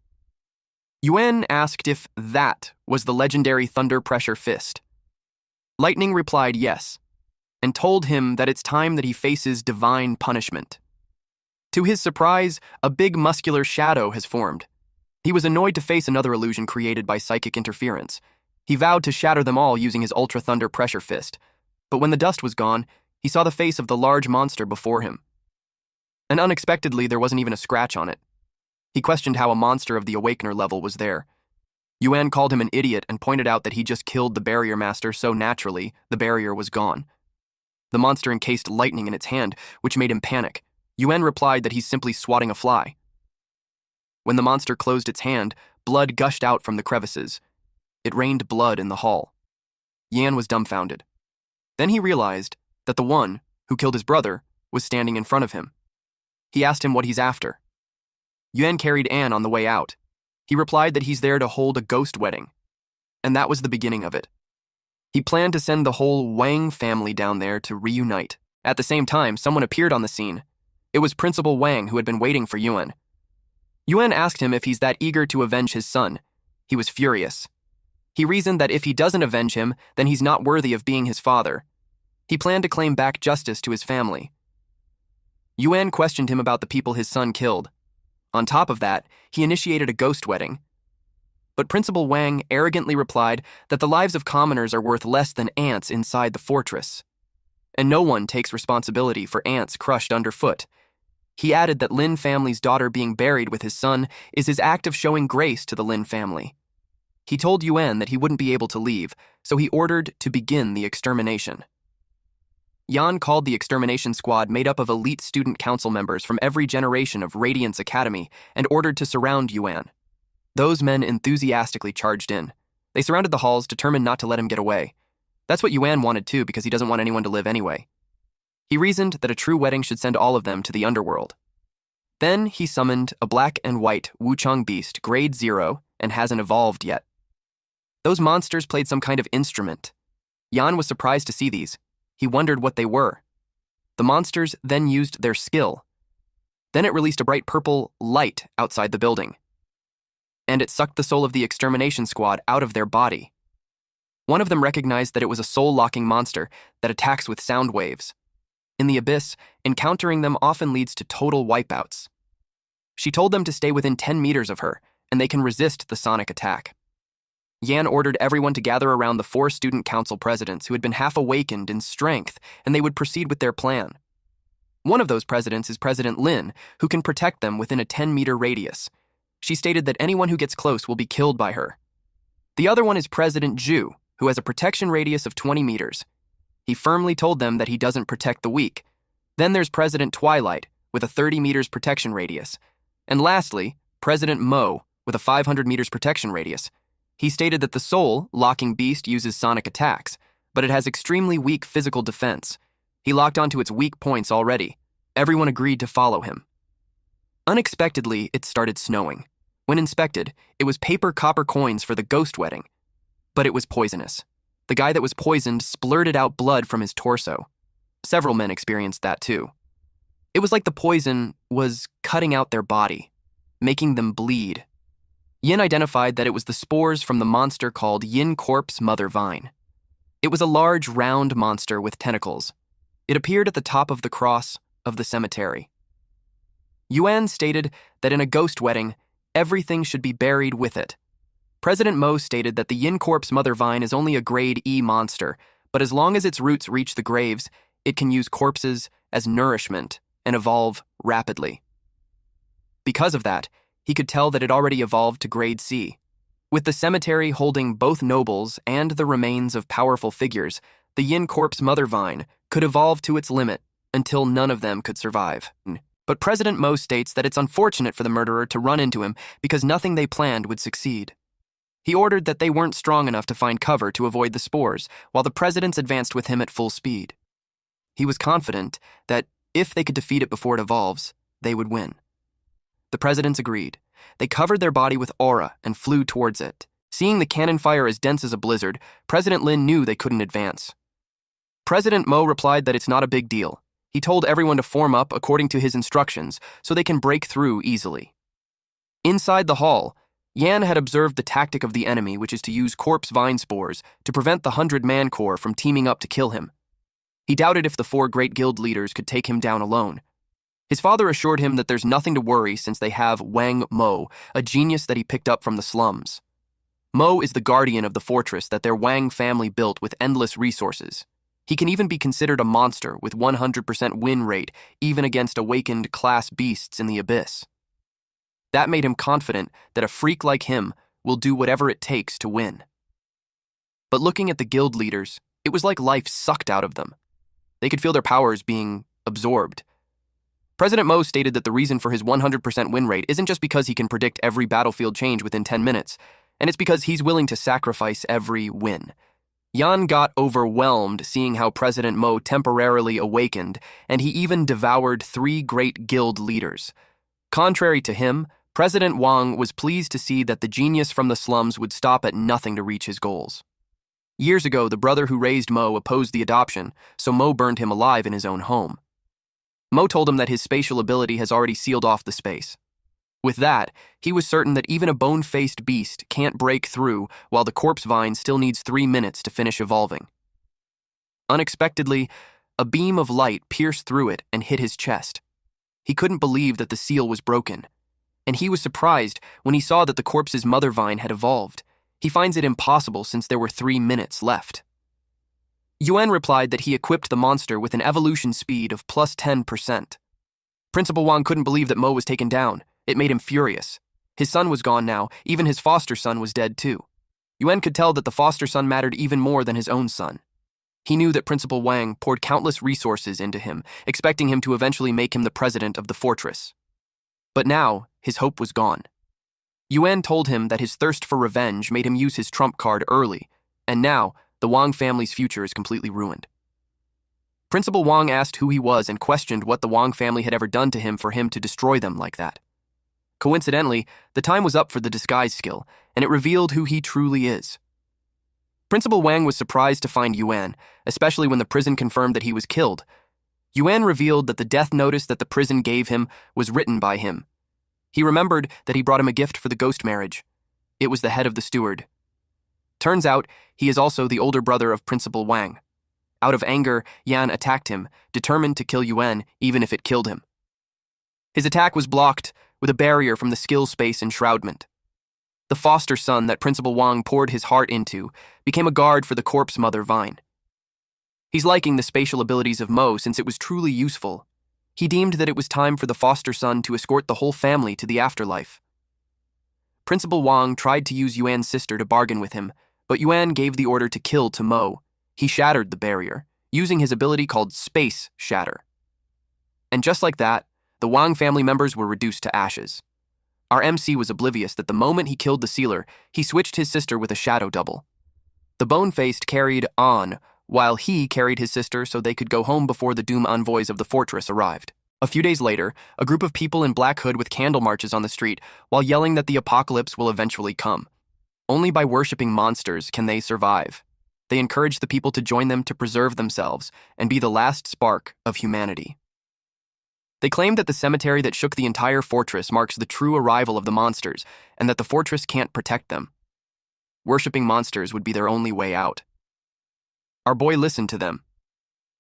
Yuan asked if that was the legendary thunder pressure fist. Lightning replied yes, and told him that it's time that he faces divine punishment. To his surprise, a big muscular shadow has formed. He was annoyed to face another illusion created by psychic interference. He vowed to shatter them all using his ultra thunder pressure fist, but when the dust was gone, he saw the face of the large monster before him. And unexpectedly, there wasn't even a scratch on it. He questioned how a monster of the Awakener level was there. Yuan called him an idiot and pointed out that he just killed the barrier master so naturally, the barrier was gone. The monster encased lightning in its hand, which made him panic. Yuan replied that he's simply swatting a fly. When the monster closed its hand, blood gushed out from the crevices. It rained blood in the hall. Yan was dumbfounded. Then he realized that the one who killed his brother was standing in front of him. He asked him what he's after. Yuan carried An on the way out. He replied that he's there to hold a ghost wedding. And that was the beginning of it. He planned to send the whole Wang family down there to reunite. At the same time, someone appeared on the scene. It was Principal Wang who had been waiting for Yuan. Yuan asked him if he's that eager to avenge his son. He was furious. He reasoned that if he doesn't avenge him, then he's not worthy of being his father. He planned to claim back justice to his family. Yuan questioned him about the people his son killed. On top of that, he initiated a ghost wedding. But Principal Wang arrogantly replied that the lives of commoners are worth less than ants inside the fortress. And no one takes responsibility for ants crushed underfoot. He added that Lin family's daughter being buried with his son is his act of showing grace to the Lin family. He told Yuan that he wouldn't be able to leave, so he ordered to begin the extermination. Yan called the extermination squad made up of elite student council members from every generation of Radiance Academy and ordered to surround Yuan. Those men enthusiastically charged in. They surrounded the halls, determined not to let him get away. That's what Yuan wanted too, because he doesn't want anyone to live anyway. He reasoned that a true wedding should send all of them to the underworld. Then he summoned a black and white Wuchang beast, grade 0, and hasn't evolved yet. Those monsters played some kind of instrument. Yan was surprised to see these. He wondered what they were. The monsters then used their skill. Then it released a bright purple light outside the building. And it sucked the soul of the extermination squad out of their body. One of them recognized that it was a soul-locking monster that attacks with sound waves. In the abyss, encountering them often leads to total wipeouts. She told them to stay within 10 meters of her, and they can resist the sonic attack. Yan ordered everyone to gather around the 4 student council presidents who had been half awakened in strength, and they would proceed with their plan. One of those presidents is President Lin, who can protect them within a 10-meter radius. She stated that anyone who gets close will be killed by her. The other one is President Zhu, who has a protection radius of 20 meters. He firmly told them that he doesn't protect the weak. Then there's President Twilight, with a 30 meters protection radius. And lastly, President Mo, with a 500 meters protection radius. He stated that the soul-locking beast uses sonic attacks, but it has extremely weak physical defense. He locked onto its weak points already. Everyone agreed to follow him. Unexpectedly, it started snowing. When inspected, it was paper copper coins for the ghost wedding. But it was poisonous. The guy that was poisoned splurted out blood from his torso. Several men experienced that too. It was like the poison was cutting out their body, making them bleed. Yin identified that it was the spores from the monster called Yin Corpse Mother Vine. It was a large, round monster with tentacles. It appeared at the top of the cross of the cemetery. Yuan stated that in a ghost wedding, everything should be buried with it. President Mo stated that the Yin Corpse Mother Vine is only a grade E monster, but as long as its roots reach the graves, it can use corpses as nourishment and evolve rapidly. Because of that, he could tell that it already evolved to grade C. With the cemetery holding both nobles and the remains of powerful figures, the Yin Corpse Mother Vine could evolve to its limit until none of them could survive. But President Mo states that it's unfortunate for the murderer to run into him because nothing they planned would succeed. He ordered that they weren't strong enough to find cover to avoid the spores, while the presidents advanced with him at full speed. He was confident that if they could defeat it before it evolves, they would win. The presidents agreed. They covered their body with aura and flew towards it. Seeing the cannon fire as dense as a blizzard, President Lin knew they couldn't advance. President Mo replied that it's not a big deal. He told everyone to form up according to his instructions so they can break through easily. Inside the hall, Yan had observed the tactic of the enemy, which is to use corpse vine spores to prevent the 100-man corps from teaming up to kill him. He doubted if the 4 great guild leaders could take him down alone. His father assured him that there's nothing to worry since they have Wang Mo, a genius that he picked up from the slums. Mo is the guardian of the fortress that their Wang family built with endless resources. He can even be considered a monster with 100% win rate, even against awakened class beasts in the abyss. That made him confident that a freak like him will do whatever it takes to win. But looking at the guild leaders, it was like life sucked out of them. They could feel their powers being absorbed. President Mo stated that the reason for his 100% win rate isn't just because he can predict every battlefield change within 10 minutes, and it's because he's willing to sacrifice every win. Yan got overwhelmed seeing how President Mo temporarily awakened, and he even devoured 3 great guild leaders. Contrary to him, President Wang was pleased to see that the genius from the slums would stop at nothing to reach his goals. Years ago, the brother who raised Mo opposed the adoption, so Mo burned him alive in his own home. Mo told him that his spatial ability has already sealed off the space. With that, he was certain that even a bone-faced beast can't break through while the corpse vine still needs 3 minutes to finish evolving. Unexpectedly, a beam of light pierced through it and hit his chest. He couldn't believe that the seal was broken, and he was surprised when he saw that the corpse's mother vine had evolved. He finds it impossible since there were 3 minutes left. Yuan replied that he equipped the monster with an evolution speed of plus 10%. Principal Wang couldn't believe that Mo was taken down. It made him furious. His son was gone now, even his foster son was dead too. Yuan could tell that the foster son mattered even more than his own son. He knew that Principal Wang poured countless resources into him, expecting him to eventually make him the president of the fortress. But now, his hope was gone. Yuan told him that his thirst for revenge made him use his trump card early, and now, the Wang family's future is completely ruined. Principal Wang asked who he was and questioned what the Wang family had ever done to him for him to destroy them like that. Coincidentally, the time was up for the disguise skill, and it revealed who he truly is. Principal Wang was surprised to find Yuan, especially when the prison confirmed that he was killed. Yuan revealed that the death notice that the prison gave him was written by him. He remembered that he brought him a gift for the ghost marriage. It was the head of the steward. Turns out, he is also the older brother of Principal Wang. Out of anger, Yan attacked him, determined to kill Yuan even if it killed him. His attack was blocked with a barrier from the skill space enshroudment. The foster son that Principal Wang poured his heart into became a guard for the corpse mother vine. He's liking the spatial abilities of Mo since it was truly useful. He deemed that it was time for the foster son to escort the whole family to the afterlife. Principal Wang tried to use Yuan's sister to bargain with him, but Yuan gave the order to kill to Mo. He shattered the barrier, using his ability called Space Shatter. And just like that, the Wang family members were reduced to ashes. Our MC was oblivious that the moment he killed the sealer, he switched his sister with a shadow double. The bone-faced carried on, while he carried his sister so they could go home before the doom envoys of the fortress arrived. A few days later, a group of people in black hood with candle marches on the street while yelling that the apocalypse will eventually come. Only by worshipping monsters can they survive. They encourage the people to join them to preserve themselves and be the last spark of humanity. They claim that the cemetery that shook the entire fortress marks the true arrival of the monsters and that the fortress can't protect them. Worshipping monsters would be their only way out. Our boy listened to them.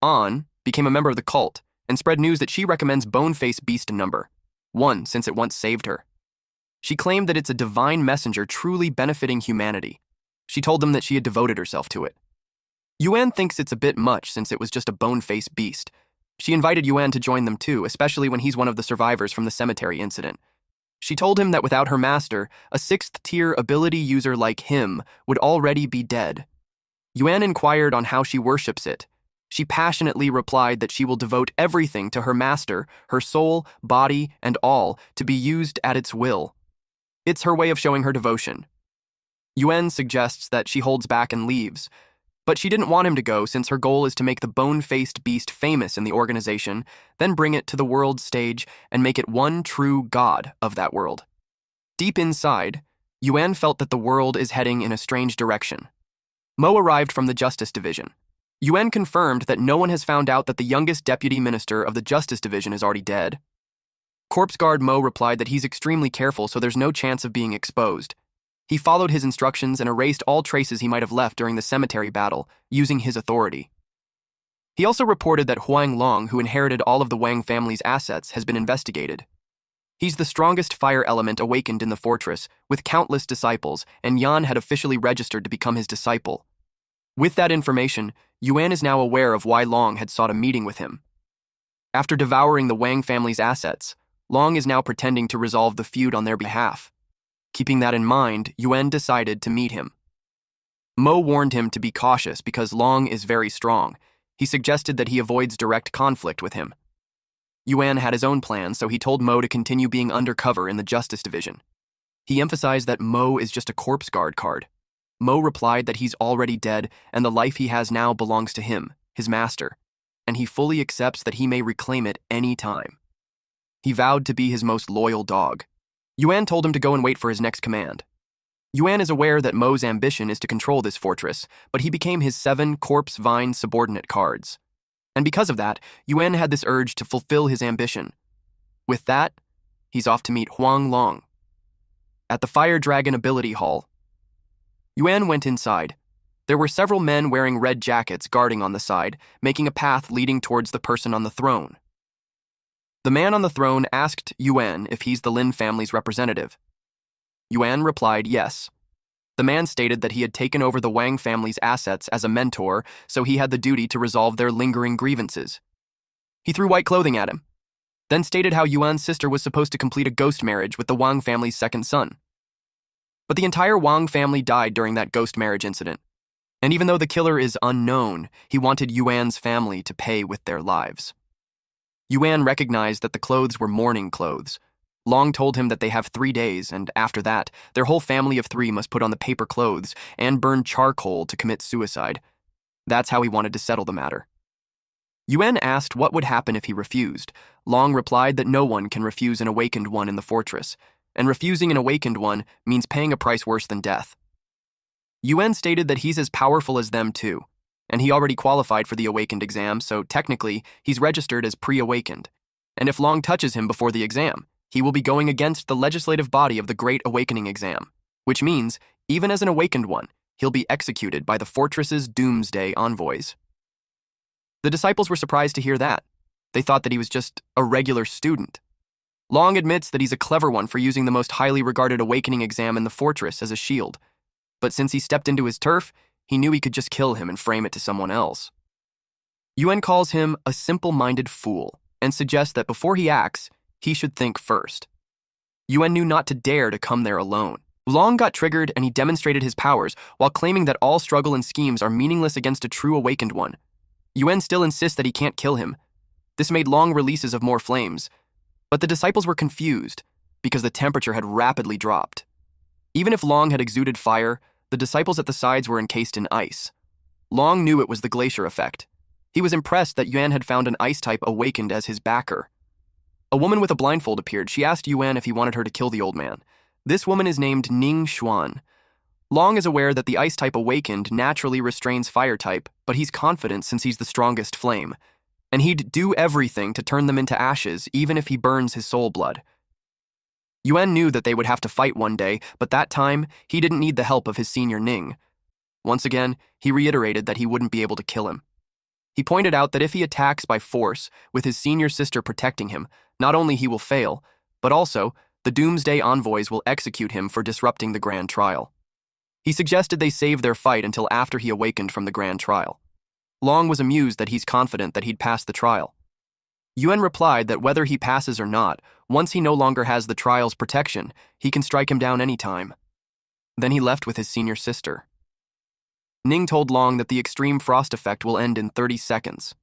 An became a member of the cult and spread news that she recommends Boneface Beast number 1 since it once saved her. She claimed that it's a divine messenger truly benefiting humanity. She told them that she had devoted herself to it. Yuan thinks it's a bit much since it was just a bone-faced beast. She invited Yuan to join them too, especially when he's one of the survivors from the cemetery incident. She told him that without her master, a 6th-tier ability user like him would already be dead. Yuan inquired on how she worships it, She passionately replied that she will devote everything to her master, her soul, body, and all, to be used at its will. It's her way of showing her devotion. Yuan suggests that she holds back and leaves, but she didn't want him to go since her goal is to make the bone-faced beast famous in the organization, then bring it to the world stage and make it one true god of that world. Deep inside, Yuan felt that the world is heading in a strange direction. Mo arrived from the Justice Division. Yuan confirmed that no one has found out that the youngest deputy minister of the Justice Division is already dead. Corpse Guard Mo replied that he's extremely careful, so there's no chance of being exposed. He followed his instructions and erased all traces he might have left during the cemetery battle, using his authority. He also reported that Huang Long, who inherited all of the Wang family's assets, has been investigated. He's the strongest fire element awakened in the fortress, with countless disciples, and Yan had officially registered to become his disciple. With that information, Yuan is now aware of why Long had sought a meeting with him. After devouring the Wang family's assets, Long is now pretending to resolve the feud on their behalf. Keeping that in mind, Yuan decided to meet him. Mo warned him to be cautious because Long is very strong. He suggested that he avoids direct conflict with him. Yuan had his own plans, so he told Mo to continue being undercover in the Justice Division. He emphasized that Mo is just a corpse guard card. Mo replied that he's already dead and the life he has now belongs to him, his master, and he fully accepts that he may reclaim it any time. He vowed to be his most loyal dog. Yuan told him to go and wait for his next command. Yuan is aware that Mo's ambition is to control this fortress, but he became his 7 corpse vine subordinate cards. And because of that, Yuan had this urge to fulfill his ambition. With that, he's off to meet Huang Long. At the Fire Dragon Ability Hall, Yuan went inside. There were several men wearing red jackets guarding on the side, making a path leading towards the person on the throne. The man on the throne asked Yuan if he's the Lin family's representative. Yuan replied yes. The man stated that he had taken over the Wang family's assets as a mentor, so he had the duty to resolve their lingering grievances. He threw white clothing at him, then stated how Yuan's sister was supposed to complete a ghost marriage with the Wang family's second son. But the entire Wang family died during that ghost marriage incident, and even though the killer is unknown, he wanted Yuan's family to pay with their lives. Yuan recognized that the clothes were mourning clothes. Long told him that they have 3 days, and after that, their whole family of 3 must put on the paper clothes and burn charcoal to commit suicide. That's how he wanted to settle the matter. Yuan asked what would happen if he refused. Long replied that no one can refuse an awakened one in the fortress, and refusing an awakened one means paying a price worse than death. Yuan stated that he's as powerful as them too, and he already qualified for the awakened exam, so technically, he's registered as pre-awakened. And if Long touches him before the exam, he will be going against the legislative body of the Great Awakening exam, which means, even as an awakened one, he'll be executed by the fortress's doomsday envoys. The disciples were surprised to hear that. They thought that he was just a regular student. Long admits that he's a clever one for using the most highly regarded awakening exam in the fortress as a shield, but since he stepped into his turf, he knew he could just kill him and frame it to someone else. Yuan calls him a simple-minded fool and suggests that before he acts, he should think first. Yuan knew not to dare to come there alone. Long got triggered and he demonstrated his powers while claiming that all struggle and schemes are meaningless against a true awakened one. Yuan still insists that he can't kill him. This made long releases of more flames, but the disciples were confused because the temperature had rapidly dropped. Even if Long had exuded fire, the disciples at the sides were encased in ice. Long knew it was the glacier effect. He was impressed that Yuan had found an ice type awakened as his backer. A woman with a blindfold appeared. She asked Yuan if he wanted her to kill the old man. This woman is named Ning Xuan. Long is aware that the ice type awakened naturally restrains fire type, but he's confident since he's the strongest flame, and he'd do everything to turn them into ashes even if he burns his soul blood. Yuan knew that they would have to fight one day, but that time, he didn't need the help of his senior Ning. Once again, he reiterated that he wouldn't be able to kill him. He pointed out that if he attacks by force, with his senior sister protecting him, not only he will fail, but also, the Doomsday Envoys will execute him for disrupting the Grand Trial. He suggested they save their fight until after he awakened from the Grand Trial. Long was amused that he's confident that he'd pass the trial. Yuan replied that whether he passes or not, once he no longer has the trial's protection, he can strike him down any time. Then he left with his senior sister. Ning told Long that the extreme frost effect will end in 30 seconds.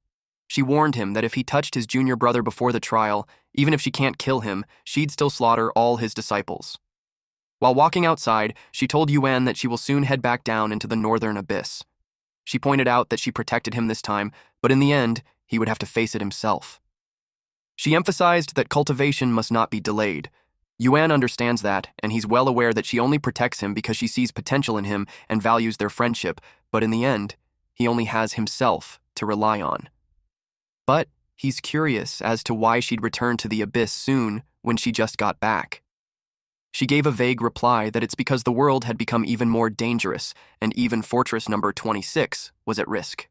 She warned him that if he touched his junior brother before the trial, even if she can't kill him, she'd still slaughter all his disciples. While walking outside, she told Yuan that she will soon head back down into the northern abyss. She pointed out that she protected him this time, but in the end, he would have to face it himself. She emphasized that cultivation must not be delayed. Yuan understands that, and he's well aware that she only protects him because she sees potential in him and values their friendship, but in the end, he only has himself to rely on. But he's curious as to why she'd return to the abyss soon when she just got back. She gave a vague reply that it's because the world had become even more dangerous, and even Fortress number 26 was at risk.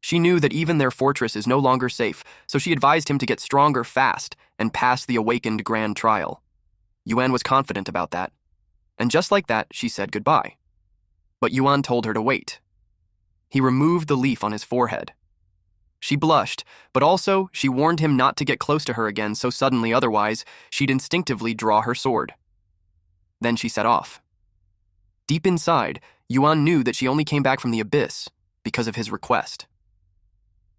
She knew that even their fortress is no longer safe, so she advised him to get stronger fast and pass the awakened grand trial. Yuan was confident about that, and just like that, she said goodbye. But Yuan told her to wait. He removed the leaf on his forehead. She blushed, but also she warned him not to get close to her again so suddenly, otherwise she'd instinctively draw her sword. Then she set off. Deep inside, Yuan knew that she only came back from the abyss because of his request.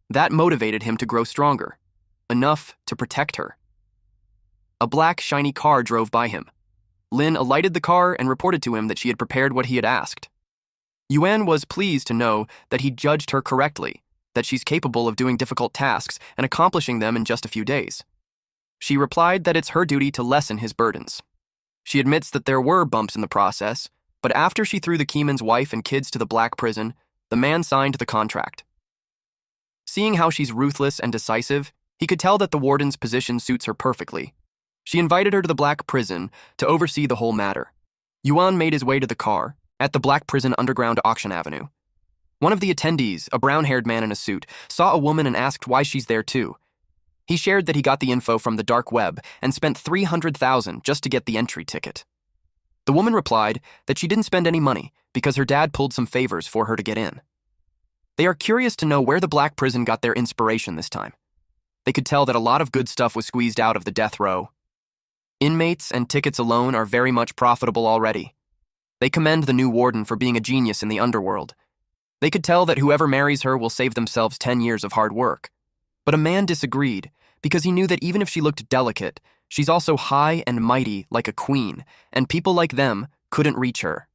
That motivated him to grow stronger, enough to protect her. A black, shiny car drove by him. Lin alighted the car and reported to him that she had prepared what he had asked. Yuan was pleased to know that he judged her correctly, that she's capable of doing difficult tasks and accomplishing them in just a few days. She replied that it's her duty to lessen his burdens. She admits that there were bumps in the process, but after she threw the Keeman's wife and kids to the black prison, the man signed the contract. Seeing how she's ruthless and decisive, he could tell that the warden's position suits her perfectly. She invited her to the black prison to oversee the whole matter. Yuan made his way to the car at the black prison underground auction avenue. One of the attendees, a brown-haired man in a suit, saw a woman and asked why she's there too. He shared that he got the info from the dark web and spent $300,000 just to get the entry ticket. The woman replied that she didn't spend any money because her dad pulled some favors for her to get in. They are curious to know where the black prison got their inspiration this time. They could tell that a lot of good stuff was squeezed out of the death row. Inmates and tickets alone are very much profitable already. They commend the new warden for being a genius in the underworld. They could tell that whoever marries her will save themselves 10 years of hard work. But a man disagreed because he knew that even if she looked delicate, she's also high and mighty like a queen, and people like them couldn't reach her.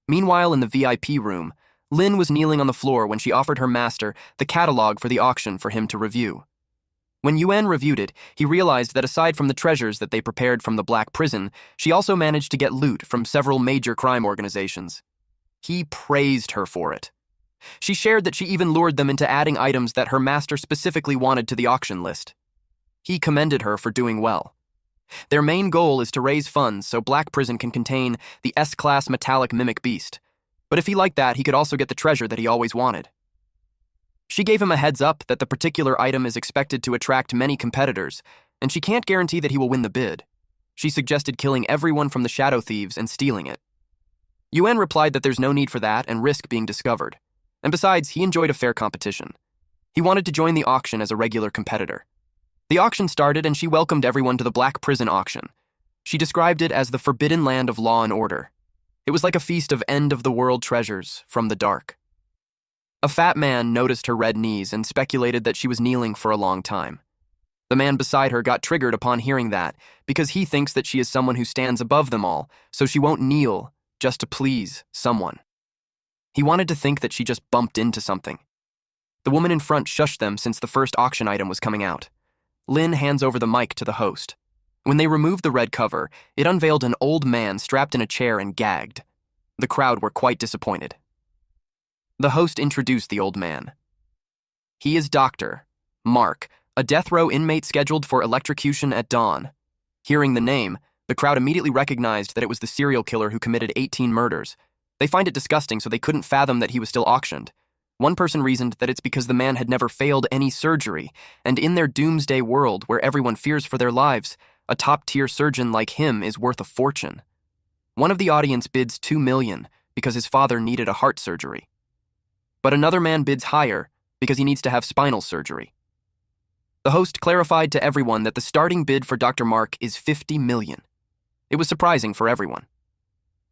Meanwhile, in the VIP room, Lin was kneeling on the floor when she offered her master the catalog for the auction for him to review. When Yuan reviewed it, he realized that aside from the treasures that they prepared from the black prison, she also managed to get loot from several major crime organizations. He praised her for it. She shared that she even lured them into adding items that her master specifically wanted to the auction list. He commended her for doing well. Their main goal is to raise funds so Black Prison can contain the S-class metallic mimic beast. But if he liked that, he could also get the treasure that he always wanted. She gave him a heads up that the particular item is expected to attract many competitors, and she can't guarantee that he will win the bid. She suggested killing everyone from the Shadow Thieves and stealing it. Yuan replied that there's no need for that and risk being discovered. And besides, he enjoyed a fair competition. He wanted to join the auction as a regular competitor. The auction started and she welcomed everyone to the Black Prison auction. She described it as the forbidden land of law and order. It was like a feast of end-of-the-world treasures from the dark. A fat man noticed her red knees and speculated that she was kneeling for a long time. The man beside her got triggered upon hearing that because he thinks that she is someone who stands above them all, so she won't kneel just to please someone. He wanted to think that she just bumped into something. The woman in front shushed them since the first auction item was coming out. Lin hands over the mic to the host. When they removed the red cover, it unveiled an old man strapped in a chair and gagged. The crowd were quite disappointed. The host introduced the old man. He is Dr. Mark, a death row inmate scheduled for electrocution at dawn. Hearing the name, the crowd immediately recognized that it was the serial killer who committed 18 murders. They find it disgusting, so they couldn't fathom that he was still auctioned. One person reasoned that it's because the man had never failed any surgery, and in their doomsday world where everyone fears for their lives, a top-tier surgeon like him is worth a fortune. One of the audience bids $2 million because his father needed a heart surgery. But another man bids higher because he needs to have spinal surgery. The host clarified to everyone that the starting bid for Dr. Mark is $50 million. It was surprising for everyone.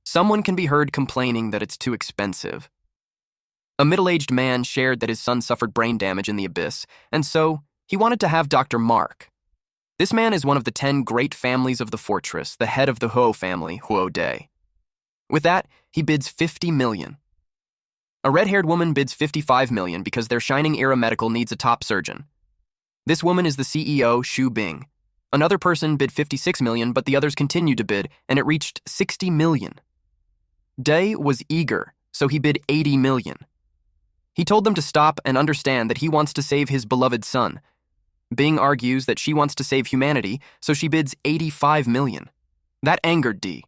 Someone can be heard complaining that it's too expensive. A middle-aged man shared that his son suffered brain damage in the abyss, and so he wanted to have Dr. Mark. This man is one of the 10 great families of the fortress, the head of the Huo family, Huo Day. With that, he bids 50 million. A red-haired woman bids 55 million because their Shining Era Medical needs a top surgeon. This woman is the CEO, Xu Bing. Another person bid 56 million, but the others continued to bid, and it reached 60 million. Day was eager, so he bid 80 million. He told them to stop and understand that he wants to save his beloved son. Bing argues that she wants to save humanity, so she bids 85 million. That angered D.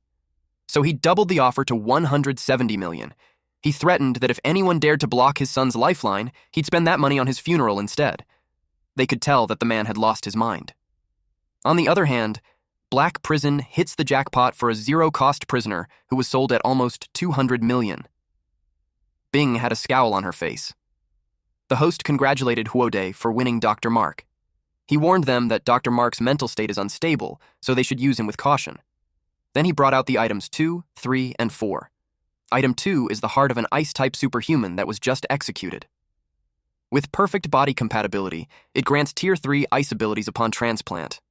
So he doubled the offer to 170 million. He threatened that if anyone dared to block his son's lifeline, he'd spend that money on his funeral instead. They could tell that the man had lost his mind. On the other hand, Black Prison hits the jackpot for a zero-cost prisoner who was sold at almost 200 million. Bing had a scowl on her face. The host congratulated Huode for winning Dr. Mark. He warned them that Dr. Mark's mental state is unstable, so they should use him with caution. Then he brought out the items 2, 3, and 4. Item 2 is the heart of an ice-type superhuman that was just executed. With perfect body compatibility, it grants Tier 3 ice abilities upon transplant.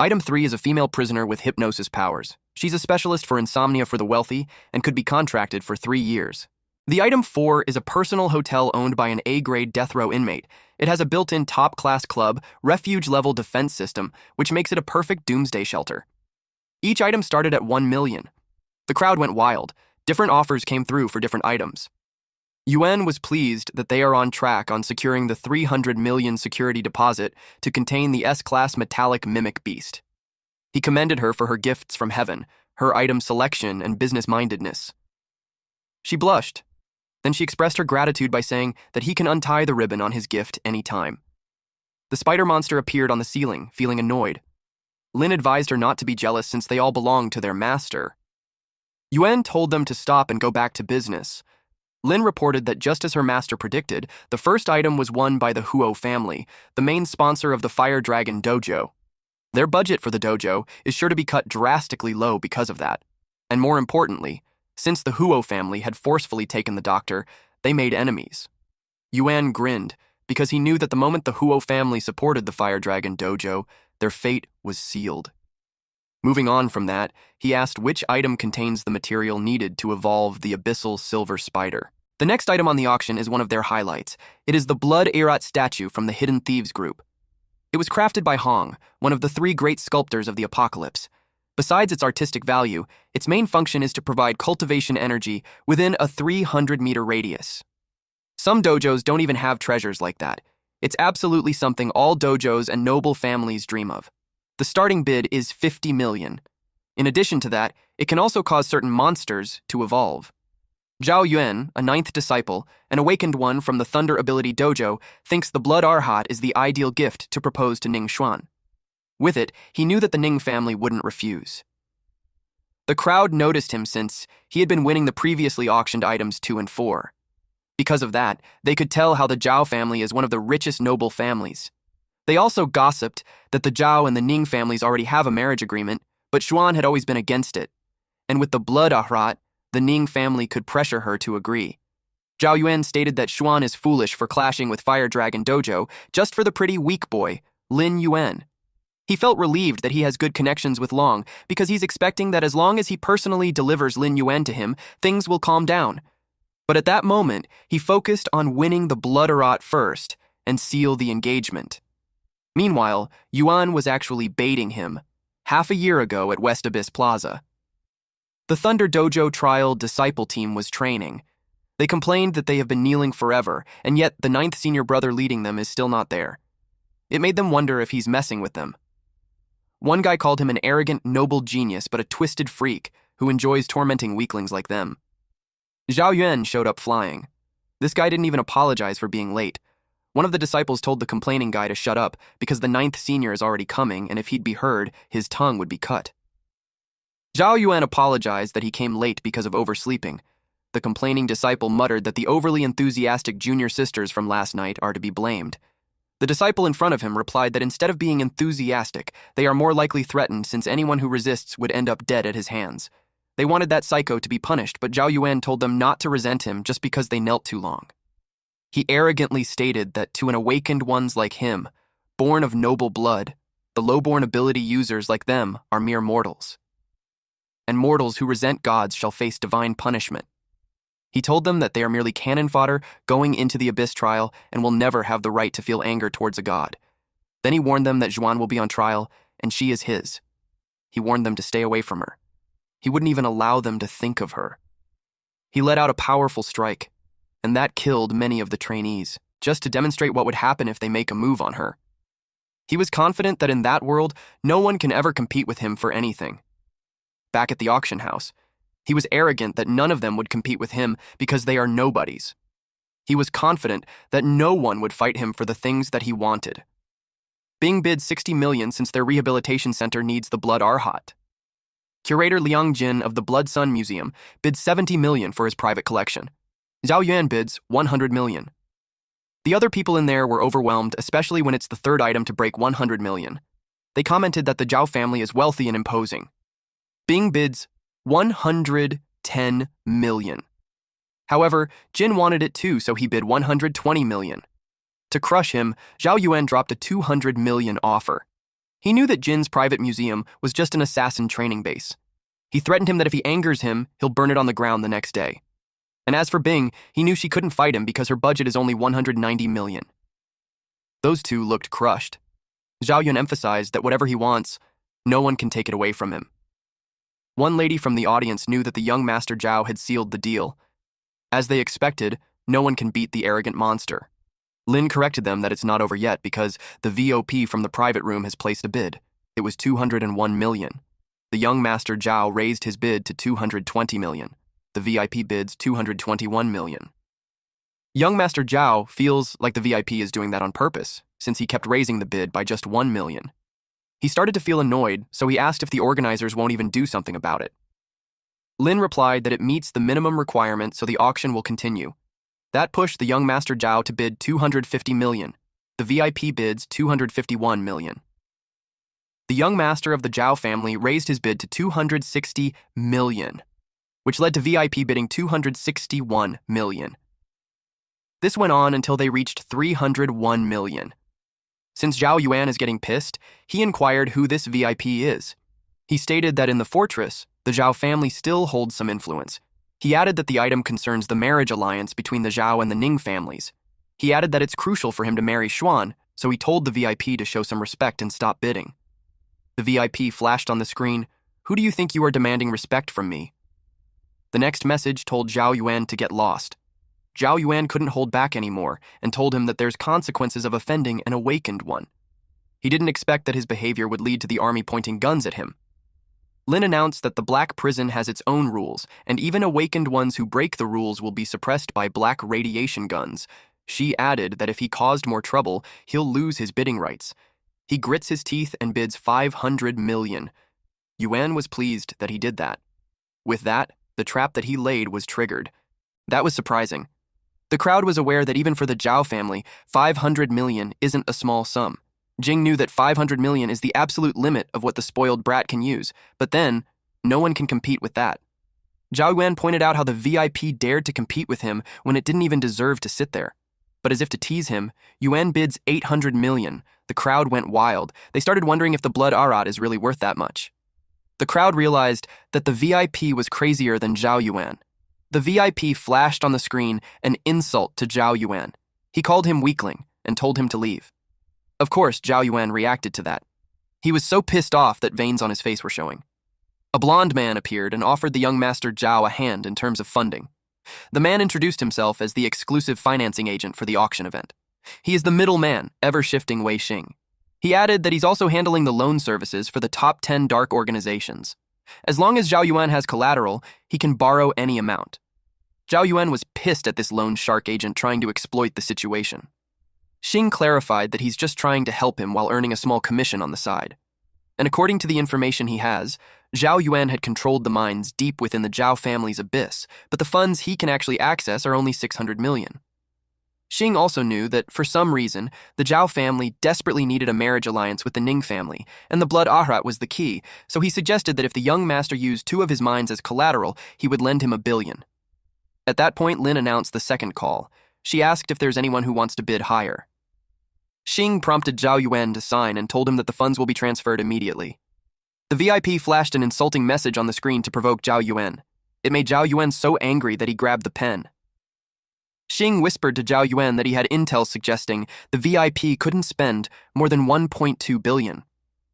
Item 3 is a female prisoner with hypnosis powers. She's a specialist for insomnia for the wealthy and could be contracted for 3 years. The item 4 is a personal hotel owned by an A-grade death row inmate. It has a built-in top-class club, refuge-level defense system, which makes it a perfect doomsday shelter. Each item started at 1 million. The crowd went wild. Different offers came through for different items. Yuan was pleased that they are on track on securing the 300 million security deposit to contain the S-class metallic mimic beast. He commended her for her gifts from heaven, her item selection, and business-mindedness. She blushed. Then she expressed her gratitude by saying that he can untie the ribbon on his gift any time. The spider monster appeared on the ceiling, feeling annoyed. Lin advised her not to be jealous since they all belonged to their master. Yuan told them to stop and go back to business. Lin reported that just as her master predicted, the first item was won by the Huo family, the main sponsor of the Fire Dragon Dojo. Their budget for the dojo is sure to be cut drastically low because of that. And more importantly, since the Huo family had forcefully taken the doctor, they made enemies. Yuan grinned, because he knew that the moment the Huo family supported the Fire Dragon Dojo, their fate was sealed. Moving on from that, he asked which item contains the material needed to evolve the abyssal silver spider. The next item on the auction is one of their highlights. It is the Blood Arat statue from the Hidden Thieves group. It was crafted by Hong, one of the 3 great sculptors of the apocalypse. Besides its artistic value, its main function is to provide cultivation energy within a 300-meter radius. Some dojos don't even have treasures like that. It's absolutely something all dojos and noble families dream of. The starting bid is 50 million. In addition to that, it can also cause certain monsters to evolve. Zhao Yuan, a 9th disciple, an awakened one from the Thunder Ability Dojo, thinks the Blood Arhat is the ideal gift to propose to Ning Xuan. With it, he knew that the Ning family wouldn't refuse. The crowd noticed him since he had been winning the previously auctioned items 2 and 4. Because of that, they could tell how the Zhao family is one of the richest noble families. They also gossiped that the Zhao and the Ning families already have a marriage agreement, but Xuan had always been against it. And with the Blood Ahrat, the Ning family could pressure her to agree. Zhao Yuan stated that Xuan is foolish for clashing with Fire Dragon Dojo just for the pretty weak boy, Lin Yuan. He felt relieved that he has good connections with Long because he's expecting that as long as he personally delivers Lin Yuan to him, things will calm down. But at that moment, he focused on winning the Blood Arat first and seal the engagement. Meanwhile, Yuan was actually baiting him, half a year ago at West Abyss Plaza. The Thunder Dojo Trial Disciple team was training. They complained that they have been kneeling forever, and yet the 9th senior brother leading them is still not there. It made them wonder if he's messing with them. One guy called him an arrogant, noble genius, but a twisted freak who enjoys tormenting weaklings like them. Zhao Yuan showed up flying. This guy didn't even apologize for being late. One of the disciples told the complaining guy to shut up because the 9th senior is already coming, and if he'd be heard, his tongue would be cut. Zhao Yuan apologized that he came late because of oversleeping. The complaining disciple muttered that the overly enthusiastic junior sisters from last night are to be blamed. The disciple in front of him replied that instead of being enthusiastic, they are more likely threatened since anyone who resists would end up dead at his hands. They wanted that psycho to be punished, but Zhao Yuan told them not to resent him just because they knelt too long. He arrogantly stated that to an awakened ones like him, born of noble blood, the low-born ability users like them are mere mortals. And mortals who resent gods shall face divine punishment. He told them that they are merely cannon fodder going into the abyss trial and will never have the right to feel anger towards a god. Then he warned them that Zhuan will be on trial and she is his. He warned them to stay away from her. He wouldn't even allow them to think of her. He let out a powerful strike, and that killed many of the trainees, just to demonstrate what would happen if they make a move on her. He was confident that in that world, no one can ever compete with him for anything. Back at the auction house, he was arrogant that none of them would compete with him because they are nobodies. He was confident that no one would fight him for the things that he wanted. Bing bid 60 million since their rehabilitation center needs the blood Arhat. Curator Liang Jin of the Blood Sun Museum bid 70 million for his private collection. Zhao Yuan bids 100 million. The other people in there were overwhelmed, especially when it's the third item to break 100 million. They commented that the Zhao family is wealthy and imposing. Bing bids 110 million. However, Jin wanted it too, so he bid 120 million. To crush him, Zhao Yuan dropped a 200 million offer. He knew that Jin's private museum was just an assassin training base. He threatened him that if he angers him, he'll burn it on the ground the next day. And as for Bing, he knew she couldn't fight him because her budget is only 190 million. Those two looked crushed. Zhao Yuan emphasized that whatever he wants, no one can take it away from him. One lady from the audience knew that the young Master Zhao had sealed the deal. As they expected, no one can beat the arrogant monster. Lin corrected them that it's not over yet because the VOP from the private room has placed a bid. It was 201 million. The young Master Zhao raised his bid to 220 million. The VIP bids 221 million. Young Master Zhao feels like the VIP is doing that on purpose, since he kept raising the bid by just 1 million. He started to feel annoyed, so he asked if the organizers won't even do something about it. Lin replied that it meets the minimum requirement, so the auction will continue. That pushed the young Master Zhao to bid 250 million. The VIP bids 251 million. The young master of the Zhao family raised his bid to 260 million, which led to VIP bidding 261 million. This went on until they reached 301 million. Since Zhao Yuan is getting pissed, he inquired who this VIP is. He stated that in the fortress, the Zhao family still holds some influence. He added that the item concerns the marriage alliance between the Zhao and the Ning families. He added that it's crucial for him to marry Xuan, so he told the VIP to show some respect and stop bidding. The VIP flashed on the screen, "Who do you think you are demanding respect from me?" The next message told Zhao Yuan to get lost. Zhao Yuan couldn't hold back anymore and told him that there's consequences of offending an awakened one. He didn't expect that his behavior would lead to the army pointing guns at him. Lin announced that the Black Prison has its own rules, and even awakened ones who break the rules will be suppressed by black radiation guns. She added that if he caused more trouble, he'll lose his bidding rights. He grits his teeth and bids 500 million. Yuan was pleased that he did that. With that, the trap that he laid was triggered. That was surprising. The crowd was aware that even for the Zhao family, 500 million isn't a small sum. Jing knew that 500 million is the absolute limit of what the spoiled brat can use, but then, no one can compete with that. Zhao Yuan pointed out how the VIP dared to compete with him when it didn't even deserve to sit there. But as if to tease him, Yuan bids 800 million. The crowd went wild. They started wondering if the blood Arat is really worth that much. The crowd realized that the VIP was crazier than Zhao Yuan. The VIP flashed on the screen an insult to Zhao Yuan. He called him weakling and told him to leave. Of course, Zhao Yuan reacted to that. He was so pissed off that veins on his face were showing. A blonde man appeared and offered the young Master Zhao a hand in terms of funding. The man introduced himself as the exclusive financing agent for the auction event. He is the middleman, ever-shifting Wei Xing. He added that he's also handling the loan services for the top 10 dark organizations. As long as Zhao Yuan has collateral, he can borrow any amount. Zhao Yuan was pissed at this loan shark agent trying to exploit the situation. Xing clarified that he's just trying to help him while earning a small commission on the side. And according to the information he has, Zhao Yuan had controlled the mines deep within the Zhao family's abyss, but the funds he can actually access are only 600 million. Xing also knew that, for some reason, the Zhao family desperately needed a marriage alliance with the Ning family, and the blood Ahrat was the key, so he suggested that if the young master used 2 of his mines as collateral, he would lend him 1 billion. At that point, Lin announced the second call. She asked if there's anyone who wants to bid higher. Xing prompted Zhao Yuan to sign and told him that the funds will be transferred immediately. The VIP flashed an insulting message on the screen to provoke Zhao Yuan. It made Zhao Yuan so angry that he grabbed the pen. Xing whispered to Zhao Yuan that he had intel suggesting the VIP couldn't spend more than 1.2 billion.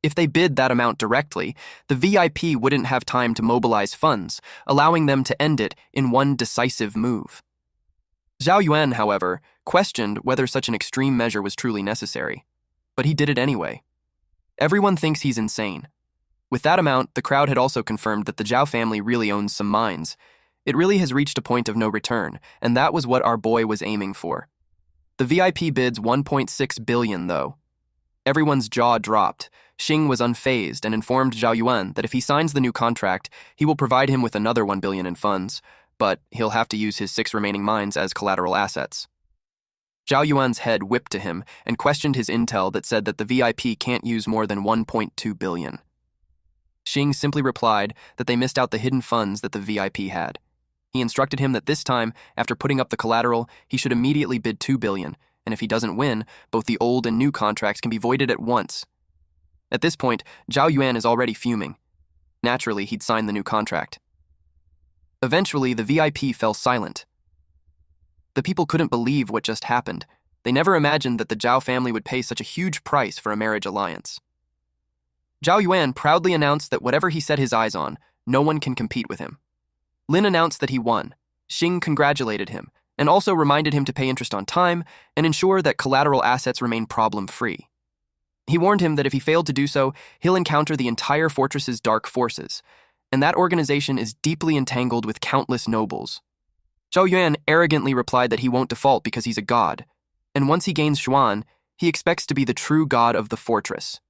If they bid that amount directly, the VIP wouldn't have time to mobilize funds, allowing them to end it in one decisive move. Zhao Yuan, however, questioned whether such an extreme measure was truly necessary. But he did it anyway. Everyone thinks he's insane. With that amount, the crowd had also confirmed that the Zhao family really owns some mines. It really has reached a point of no return, and that was what our boy was aiming for. The VIP bids 1.6 billion, though. Everyone's jaw dropped. Xing was unfazed and informed Zhao Yuan that if he signs the new contract, he will provide him with another 1 billion in funds, but he'll have to use his 6 remaining mines as collateral assets. Zhao Yuan's head whipped to him and questioned his intel that said that the VIP can't use more than 1.2 billion. Xing simply replied that they missed out the hidden funds that the VIP had. He instructed him that this time, after putting up the collateral, he should immediately bid 2 billion, and if he doesn't win, both the old and new contracts can be voided at once. At this point, Zhao Yuan is already fuming. Naturally, he'd signed the new contract. Eventually, the VIP fell silent. The people couldn't believe what just happened. They never imagined that the Zhao family would pay such a huge price for a marriage alliance. Zhao Yuan proudly announced that whatever he set his eyes on, no one can compete with him. Lin announced that he won. Xing congratulated him, and also reminded him to pay interest on time and ensure that collateral assets remain problem-free. He warned him that if he failed to do so, he'll encounter the entire fortress's dark forces, and that organization is deeply entangled with countless nobles. Zhao Yuan arrogantly replied that he won't default because he's a god, and once he gains Xuan, he expects to be the true god of the fortress.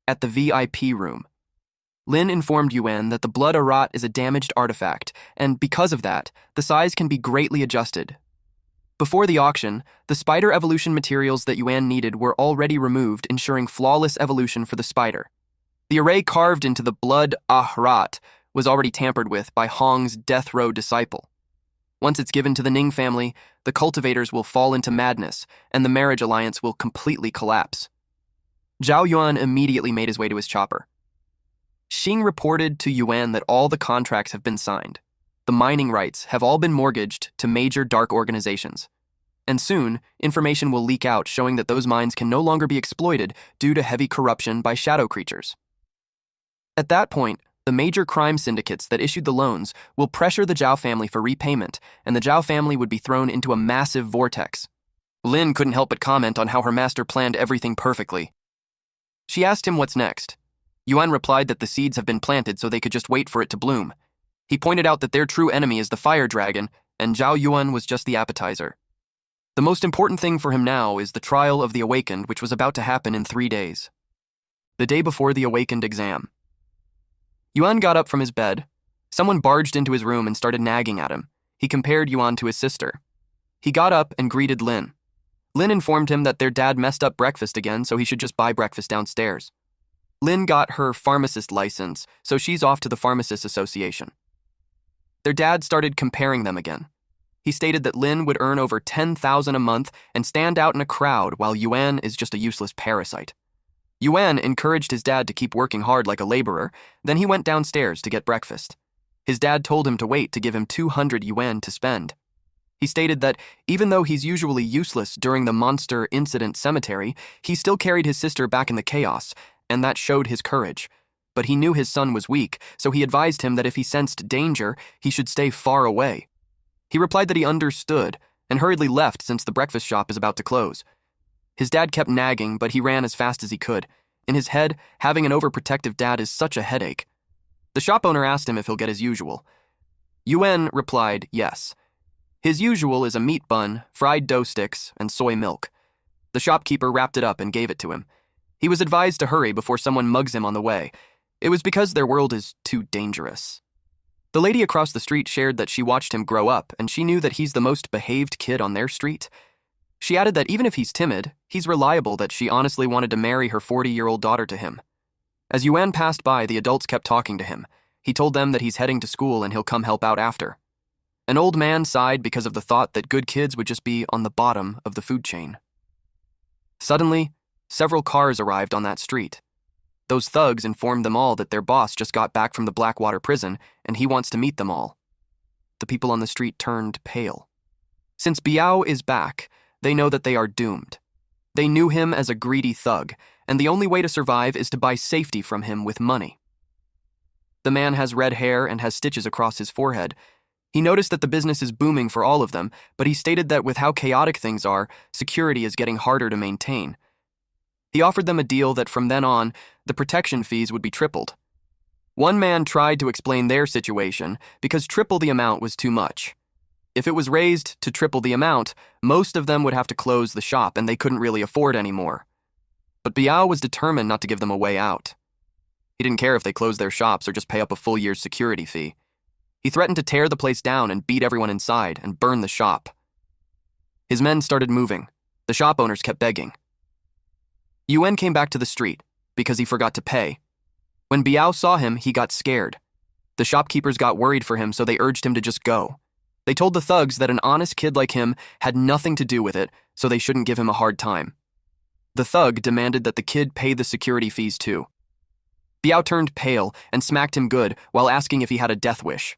At the VIP room, Lin informed Yuan that the blood arat is a damaged artifact, and because of that, the size can be greatly adjusted. Before the auction, the spider evolution materials that Yuan needed were already removed, ensuring flawless evolution for the spider. The array carved into the blood arat was already tampered with by Hong's death row disciple. Once it's given to the Ning family, the cultivators will fall into madness, and the marriage alliance will completely collapse. Zhao Yuan immediately made his way to his chopper. Xing reported to Yuan that all the contracts have been signed. The mining rights have all been mortgaged to major dark organizations. And soon, information will leak out showing that those mines can no longer be exploited due to heavy corruption by shadow creatures. At that point, the major crime syndicates that issued the loans will pressure the Zhao family for repayment, and the Zhao family would be thrown into a massive vortex. Lin couldn't help but comment on how her master planned everything perfectly. She asked him what's next. Yuan replied that the seeds have been planted so they could just wait for it to bloom. He pointed out that their true enemy is the fire dragon, and Zhao Yuan was just the appetizer. The most important thing for him now is the trial of the awakened, which was about to happen in 3 days. The day before the awakened exam. Yuan got up from his bed. Someone barged into his room and started nagging at him. He compared Yuan to his sister. He got up and greeted Lin. Lin informed him that their dad messed up breakfast again, so he should just buy breakfast downstairs. Lin got her pharmacist license, so she's off to the Pharmacists Association. Their dad started comparing them again. He stated that Lin would earn over 10,000 a month and stand out in a crowd while Yuan is just a useless parasite. Yuan encouraged his dad to keep working hard like a laborer, then he went downstairs to get breakfast. His dad told him to wait to give him 200 yuan to spend. He stated that even though he's usually useless during the monster incident cemetery, he still carried his sister back in the chaos, and that showed his courage. But he knew his son was weak, so he advised him that if he sensed danger, he should stay far away. He replied that he understood, and hurriedly left since the breakfast shop is about to close. His dad kept nagging, but he ran as fast as he could. In his head, having an overprotective dad is such a headache. The shop owner asked him if he'll get his usual. Yuan replied yes. His usual is a meat bun, fried dough sticks, and soy milk. The shopkeeper wrapped it up and gave it to him. He was advised to hurry before someone mugs him on the way. It was because their world is too dangerous. The lady across the street shared that she watched him grow up, and she knew that he's the most behaved kid on their street. She added that even if he's timid, he's reliable, that she honestly wanted to marry her 40-year-old daughter to him. As Yuan passed by, the adults kept talking to him. He told them that he's heading to school and he'll come help out after. An old man sighed because of the thought that good kids would just be on the bottom of the food chain. Suddenly, several cars arrived on that street. Those thugs informed them all that their boss just got back from the Blackwater prison and he wants to meet them all. The people on the street turned pale. Since Biao is back, they know that they are doomed. They knew him as a greedy thug, and the only way to survive is to buy safety from him with money. The man has red hair and has stitches across his forehead. He noticed that the business is booming for all of them, but he stated that with how chaotic things are, security is getting harder to maintain. He offered them a deal that from then on, the protection fees would be tripled. One man tried to explain their situation because triple the amount was too much. If it was raised to triple the amount, most of them would have to close the shop and they couldn't really afford anymore. But Biao was determined not to give them a way out. He didn't care if they closed their shops or just pay up a full year's security fee. He threatened to tear the place down and beat everyone inside and burn the shop. His men started moving. The shop owners kept begging. Yuan came back to the street because he forgot to pay. When Biao saw him, he got scared. The shopkeepers got worried for him, so they urged him to just go. They told the thugs that an honest kid like him had nothing to do with it, so they shouldn't give him a hard time. The thug demanded that the kid pay the security fees too. Biao turned pale and smacked him good while asking if he had a death wish.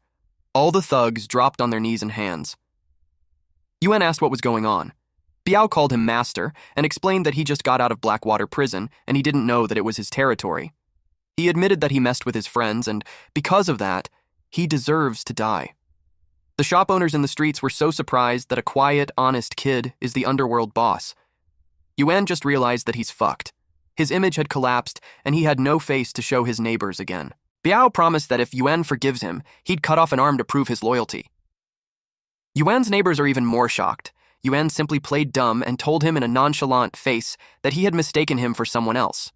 All the thugs dropped on their knees and hands. Yuan asked what was going on. Biao called him master and explained that he just got out of Blackwater prison and he didn't know that it was his territory. He admitted that he messed with his friends and, because of that, he deserves to die. The shop owners in the streets were so surprised that a quiet, honest kid is the underworld boss. Yuan just realized that he's fucked. His image had collapsed and he had no face to show his neighbors again. Biao promised that if Yuan forgives him, he'd cut off an arm to prove his loyalty. Yuan's neighbors are even more shocked. Yuan simply played dumb and told him in a nonchalant face that he had mistaken him for someone else.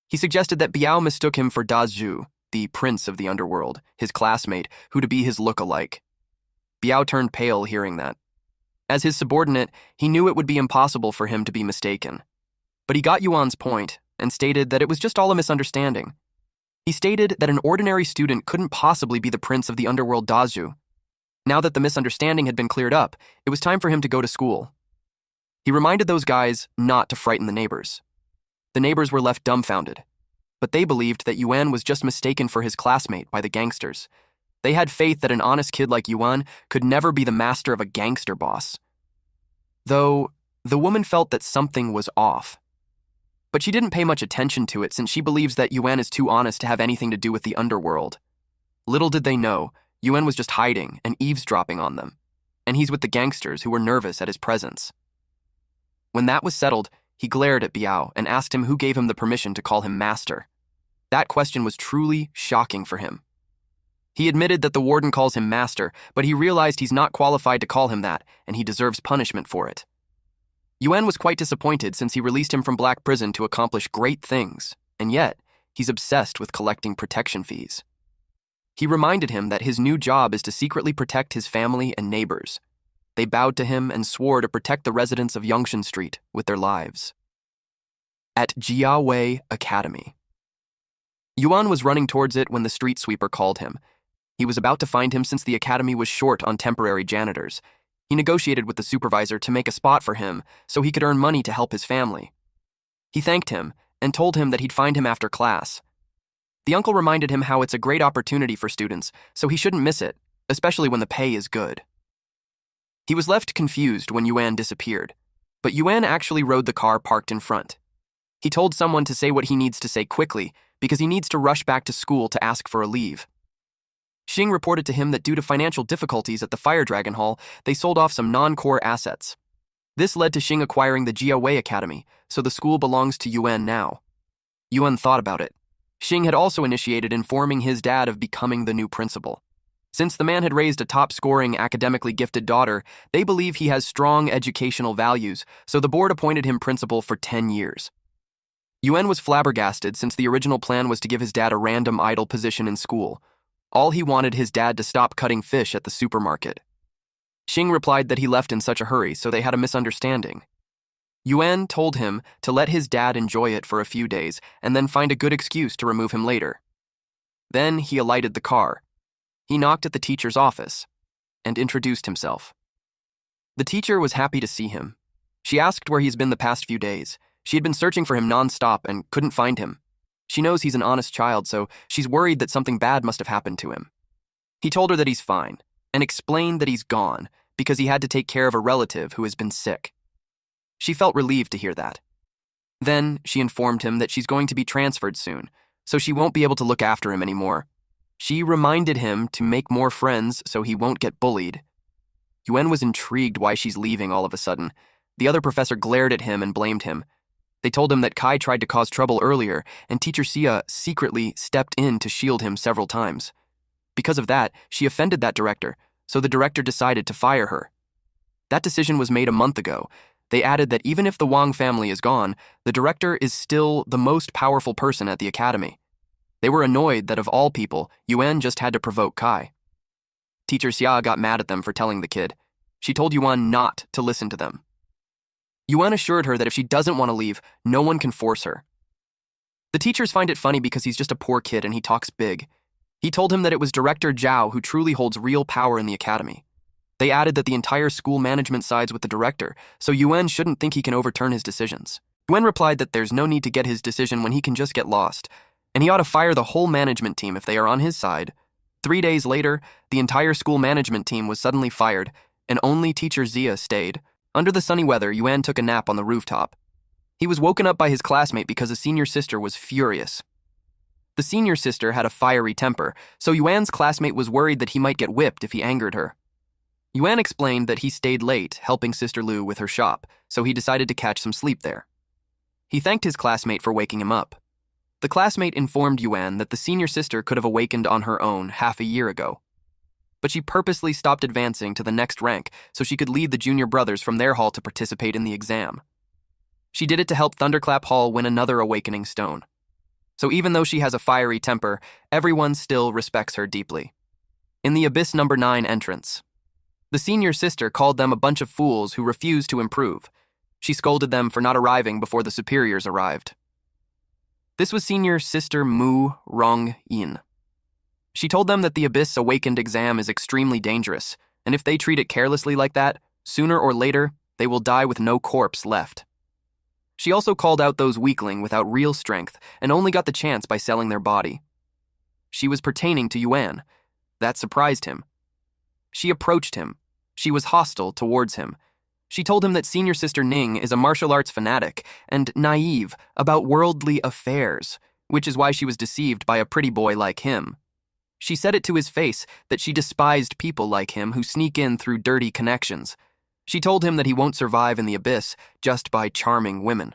He suggested that Biao mistook him for Da Zhu, the prince of the underworld, his classmate, who to be his look-alike. Biao turned pale hearing that. As his subordinate, he knew it would be impossible for him to be mistaken. But he got Yuan's point and stated that it was just all a misunderstanding. He stated that an ordinary student couldn't possibly be the prince of the underworld Da Zhu. Now that the misunderstanding had been cleared up, it was time for him to go to school. He reminded those guys not to frighten the neighbors. The neighbors were left dumbfounded, but they believed that Yuan was just mistaken for his classmate by the gangsters. They had faith that an honest kid like Yuan could never be the master of a gangster boss. Though, the woman felt that something was off. But she didn't pay much attention to it since she believes that Yuan is too honest to have anything to do with the underworld. Little did they know, Yuan was just hiding and eavesdropping on them, and he's with the gangsters who were nervous at his presence. When that was settled, he glared at Biao and asked him who gave him the permission to call him master. That question was truly shocking for him. He admitted that the warden calls him master, but he realized he's not qualified to call him that, and he deserves punishment for it. Yuan was quite disappointed since he released him from Black Prison to accomplish great things, and yet, he's obsessed with collecting protection fees. He reminded him that his new job is to secretly protect his family and neighbors. They bowed to him and swore to protect the residents of Yongshan Street with their lives. At Jiawei Academy. Yuan was running towards it when the street sweeper called him. He was about to find him since the academy was short on temporary janitors. He negotiated with the supervisor to make a spot for him so he could earn money to help his family. He thanked him and told him that he'd find him after class. The uncle reminded him how it's a great opportunity for students, so he shouldn't miss it, especially when the pay is good. He was left confused when Yuan disappeared, but Yuan actually rode the car parked in front. He told someone to say what he needs to say quickly because he needs to rush back to school to ask for a leave. Xing reported to him that due to financial difficulties at the Fire Dragon Hall, they sold off some non-core assets. This led to Xing acquiring the Jiawei Academy, so the school belongs to Yuan now. Yuan thought about it. Xing had also initiated informing his dad of becoming the new principal. Since the man had raised a top-scoring, academically gifted daughter, they believe he has strong educational values, so the board appointed him principal for 10 years. Yuan was flabbergasted since the original plan was to give his dad a random idle position in school. All he wanted his dad to stop cutting fish at the supermarket. Xing replied that he left in such a hurry, so they had a misunderstanding. Yuan told him to let his dad enjoy it for a few days and then find a good excuse to remove him later. Then he alighted the car. He knocked at the teacher's office. and introduced himself. The teacher was happy to see him. She asked where he's been the past few days. She had been searching for him non-stop and couldn't find him. She knows he's an honest child, so she's worried that something bad must have happened to him. He told her that he's fine, and explained that he's gone because he had to take care of a relative who has been sick. She felt relieved to hear that. Then she informed him that she's going to be transferred soon, so she won't be able to look after him anymore. She reminded him to make more friends so he won't get bullied. Yuan was intrigued why she's leaving all of a sudden. The other professor glared at him and blamed him. They told him that Kai tried to cause trouble earlier, and Teacher Xia secretly stepped in to shield him several times. Because of that, she offended that director, so the director decided to fire her. That decision was made a month ago. They added that even if the Wang family is gone, the director is still the most powerful person at the academy. They were annoyed that of all people, Yuan just had to provoke Kai. Teacher Xia got mad at them for telling the kid. She told Yuan not to listen to them. Yuan assured her that if she doesn't want to leave, no one can force her. The teachers find it funny because he's just a poor kid and he talks big. He told him that it was Director Zhao who truly holds real power in the academy. They added that the entire school management sides with the director, so Yuan shouldn't think he can overturn his decisions. Yuan replied that there's no need to get his decision when he can just get lost, and he ought to fire the whole management team if they are on his side. 3 days later, the entire school management team was suddenly fired, and only Teacher Xia stayed. Under the sunny weather, Yuan took a nap on the rooftop. He was woken up by his classmate because a senior sister was furious. The senior sister had a fiery temper, so Yuan's classmate was worried that he might get whipped if he angered her. Yuan explained that he stayed late helping Sister Lu with her shop, so he decided to catch some sleep there. He thanked his classmate for waking him up. The classmate informed Yuan that the senior sister could have awakened on her own half a year ago. But she purposely stopped advancing to the next rank so she could lead the junior brothers from their hall to participate in the exam. She did it to help Thunderclap Hall win another awakening stone. So even though she has a fiery temper, everyone still respects her deeply. In the Abyss No. 9 entrance, the senior sister called them a bunch of fools who refused to improve. She scolded them for not arriving before the superiors arrived. This was senior sister Mu Rong-yin. She told them that the Abyss Awakened exam is extremely dangerous, and if they treat it carelessly like that, sooner or later, they will die with no corpse left. She also called out those weakling without real strength and only got the chance by selling their body. She was pertaining to Yuan. That surprised him. She approached him. She was hostile towards him. She told him that senior sister Ning is a martial arts fanatic and naive about worldly affairs, which is why she was deceived by a pretty boy like him. She said it to his face that she despised people like him who sneak in through dirty connections. She told him that he won't survive in the abyss just by charming women.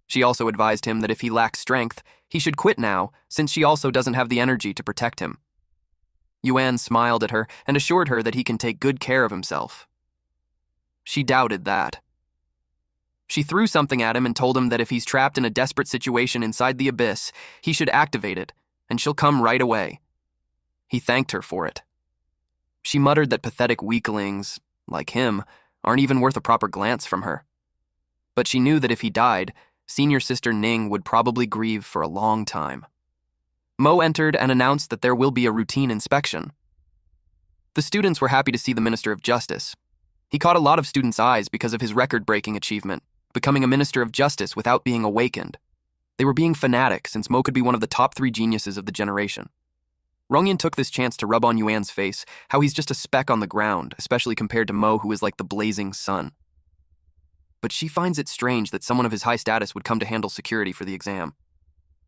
She also advised him that if he lacks strength, he should quit now, since she also doesn't have the energy to protect him. Yuan smiled at her and assured her that he can take good care of himself. She doubted that. She threw something at him and told him that if he's trapped in a desperate situation inside the abyss, he should activate it, and she'll come right away. He thanked her for it. She muttered that pathetic weaklings, like him, aren't even worth a proper glance from her. But she knew that if he died, senior sister Ning would probably grieve for a long time. Mo entered and announced that there will be a routine inspection. The students were happy to see the Minister of Justice. He caught a lot of students' eyes because of his record-breaking achievement, becoming a Minister of Justice without being awakened. They were being fanatic since Mo could be one of the top 3 geniuses of the generation. Rongyin took this chance to rub on Yuan's face how he's just a speck on the ground, especially compared to Mo, who is like the blazing sun. But she finds it strange that someone of his high status would come to handle security for the exam.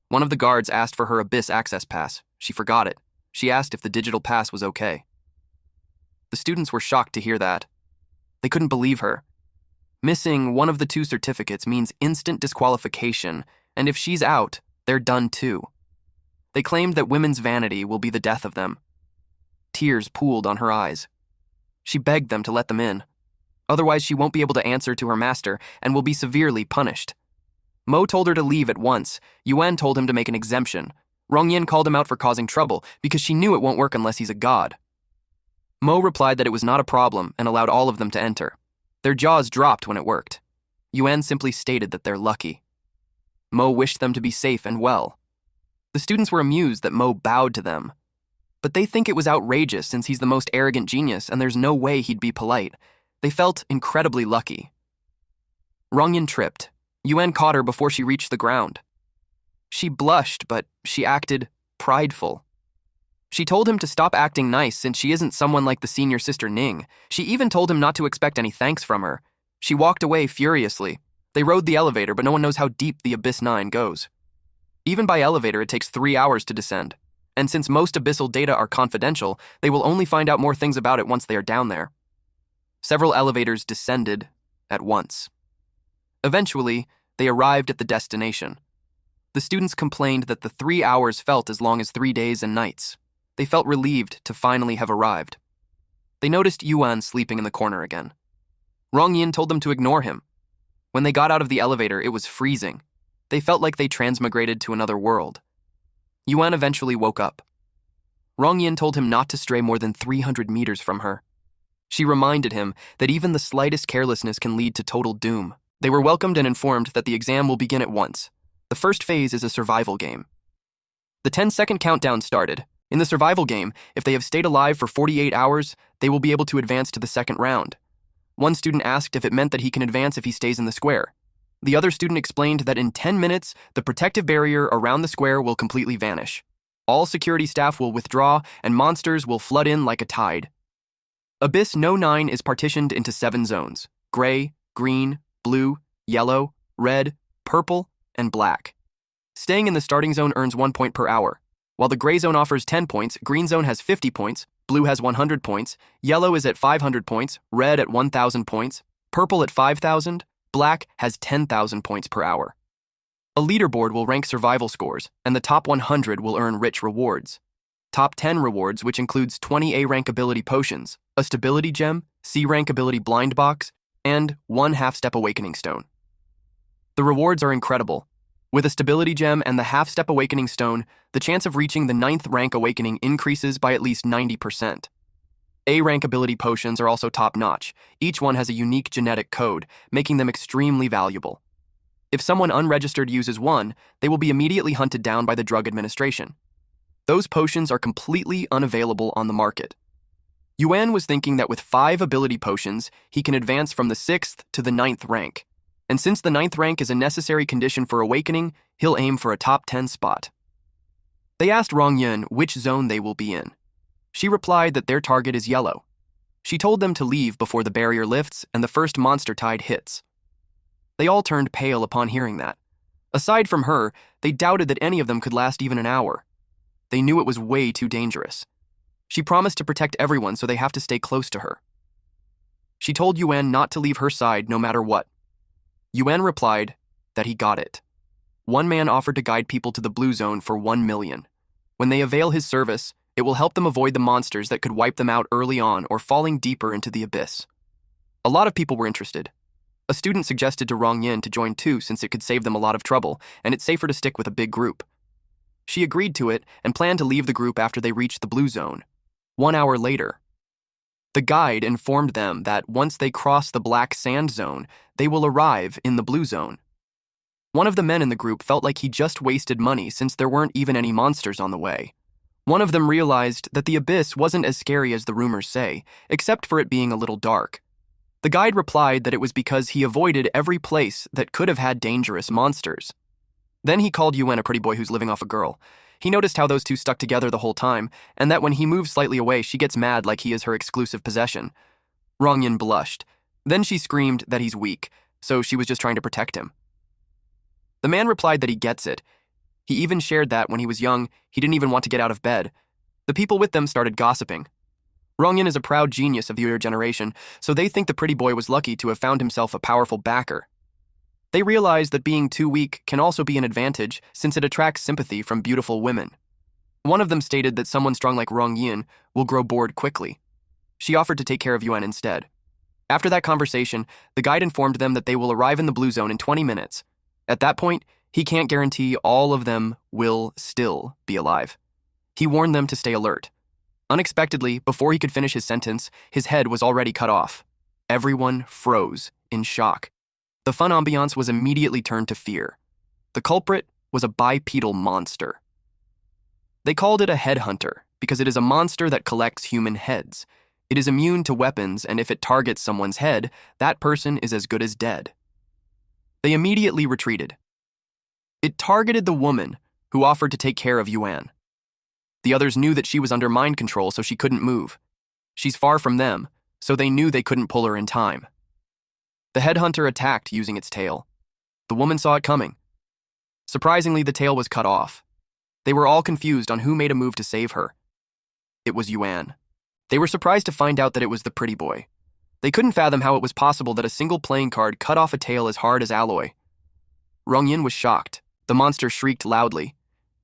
One of the guards asked for her Abyss access pass. She forgot it. She asked if the digital pass was okay. The students were shocked to hear that. They couldn't believe her. Missing one of the 2 certificates means instant disqualification, and if she's out, they're done too. They claimed that women's vanity will be the death of them. Tears pooled on her eyes. She begged them to let them in. Otherwise, she won't be able to answer to her master and will be severely punished. Mo told her to leave at once. Yuan told him to make an exemption. Rongyin called him out for causing trouble because she knew it won't work unless he's a god. Mo replied that it was not a problem and allowed all of them to enter. Their jaws dropped when it worked. Yuan simply stated that they're lucky. Mo wished them to be safe and well. The students were amused that Mo bowed to them. but they think it was outrageous since he's the most arrogant genius and there's no way he'd be polite. They felt incredibly lucky. Rongyin tripped. Yuan caught her before she reached the ground. She blushed, but she acted prideful. She told him to stop acting nice since she isn't someone like the senior sister Ning. She even told him not to expect any thanks from her. She walked away furiously. They rode the elevator, but no one knows how deep the Abyss 9 goes. Even by elevator, it takes 3 hours to descend. And since most abyssal data are confidential, they will only find out more things about it once they are down there. Several elevators descended at once. Eventually, they arrived at the destination. The students complained that the 3 hours felt as long as 3 days and nights. They felt relieved to finally have arrived. They noticed Yuan sleeping in the corner again. Rongyin told them to ignore him. When they got out of the elevator, it was freezing. They felt like they transmigrated to another world. Yuan eventually woke up. Rongyin told him not to stray more than 300 meters from her. She reminded him that even the slightest carelessness can lead to total doom. They were welcomed and informed that the exam will begin at once. The first phase is a survival game. The 10-second countdown started. In the survival game, if they have stayed alive for 48 hours, they will be able to advance to the second round. One student asked if it meant that he can advance if he stays in the square. The other student explained that in 10 minutes, the protective barrier around the square will completely vanish. All security staff will withdraw, and monsters will flood in like a tide. Abyss No 9 is partitioned into 7 zones: gray, green, blue, yellow, red, purple, and black. Staying in the starting zone earns 1 point per hour. While the gray zone offers 10 points, green zone has 50 points, blue has 100 points, yellow is at 500 points, red at 1,000 points, purple at 5,000, black has 10,000 points per hour. A leaderboard will rank survival scores, and the top 100 will earn rich rewards. Top 10 rewards, which includes 20 A-rank ability potions, a stability gem, C-rank ability blind box, and 1 half-step awakening stone. The rewards are incredible. With a stability gem and the half-step awakening stone, the chance of reaching the 9th rank awakening increases by at least 90%. A-rank ability potions are also top-notch. Each one has a unique genetic code, making them extremely valuable. If someone unregistered uses one, they will be immediately hunted down by the Drug Administration. Those potions are completely unavailable on the market. Yuan was thinking that with 5 ability potions, he can advance from the 6th to the 9th rank. And since the 9th rank is a necessary condition for awakening, he'll aim for a top 10 spot. They asked Rongyin which zone they will be in. She replied that their target is yellow. She told them to leave before the barrier lifts and the first monster tide hits. They all turned pale upon hearing that. Aside from her, they doubted that any of them could last even an hour. They knew it was way too dangerous. She promised to protect everyone, so they have to stay close to her. She told Yuan not to leave her side no matter what. Yuan replied that he got it. One man offered to guide people to the blue zone for 1 million. When they avail his service, it will help them avoid the monsters that could wipe them out early on or falling deeper into the abyss. A lot of people were interested. A student suggested to Rongyin to join too since it could save them a lot of trouble, and it's safer to stick with a big group. She agreed to it and planned to leave the group after they reached the blue zone. 1 hour later, the guide informed them that once they cross the black sand zone, they will arrive in the blue zone. One of the men in the group felt like he just wasted money since there weren't even any monsters on the way. One of them realized that the abyss wasn't as scary as the rumors say, except for it being a little dark. The guide replied that it was because he avoided every place that could have had dangerous monsters. Then he called Yuan a pretty boy who's living off a girl. He noticed how those two stuck together the whole time, and that when he moves slightly away, she gets mad like he is her exclusive possession. Rongyin blushed. Then she screamed that he's weak, so she was just trying to protect him. The man replied that he gets it. He even shared that when he was young, he didn't even want to get out of bed. The people with them started gossiping. Rongyin is a proud genius of your generation, so they think the pretty boy was lucky to have found himself a powerful backer. They realize that being too weak can also be an advantage since it attracts sympathy from beautiful women. One of them stated that someone strong like Rongyin will grow bored quickly. She offered to take care of Yuan instead. After that conversation, the guide informed them that they will arrive in the blue zone in 20 minutes. At that point, he can't guarantee all of them will still be alive. He warned them to stay alert. Unexpectedly, before he could finish his sentence, his head was already cut off. Everyone froze in shock. The fun ambiance was immediately turned to fear. The culprit was a bipedal monster. They called it a headhunter, because it is a monster that collects human heads. It is immune to weapons, and if it targets someone's head, that person is as good as dead. They immediately retreated. It targeted the woman, who offered to take care of Yuan. The others knew that she was under mind control, so she couldn't move. She's far from them, so they knew they couldn't pull her in time. The headhunter attacked using its tail. The woman saw it coming. Surprisingly, the tail was cut off. They were all confused on who made a move to save her. It was Yuan. They were surprised to find out that it was the pretty boy. They couldn't fathom how it was possible that a single playing card cut off a tail as hard as alloy. Rongyin was shocked. The monster shrieked loudly.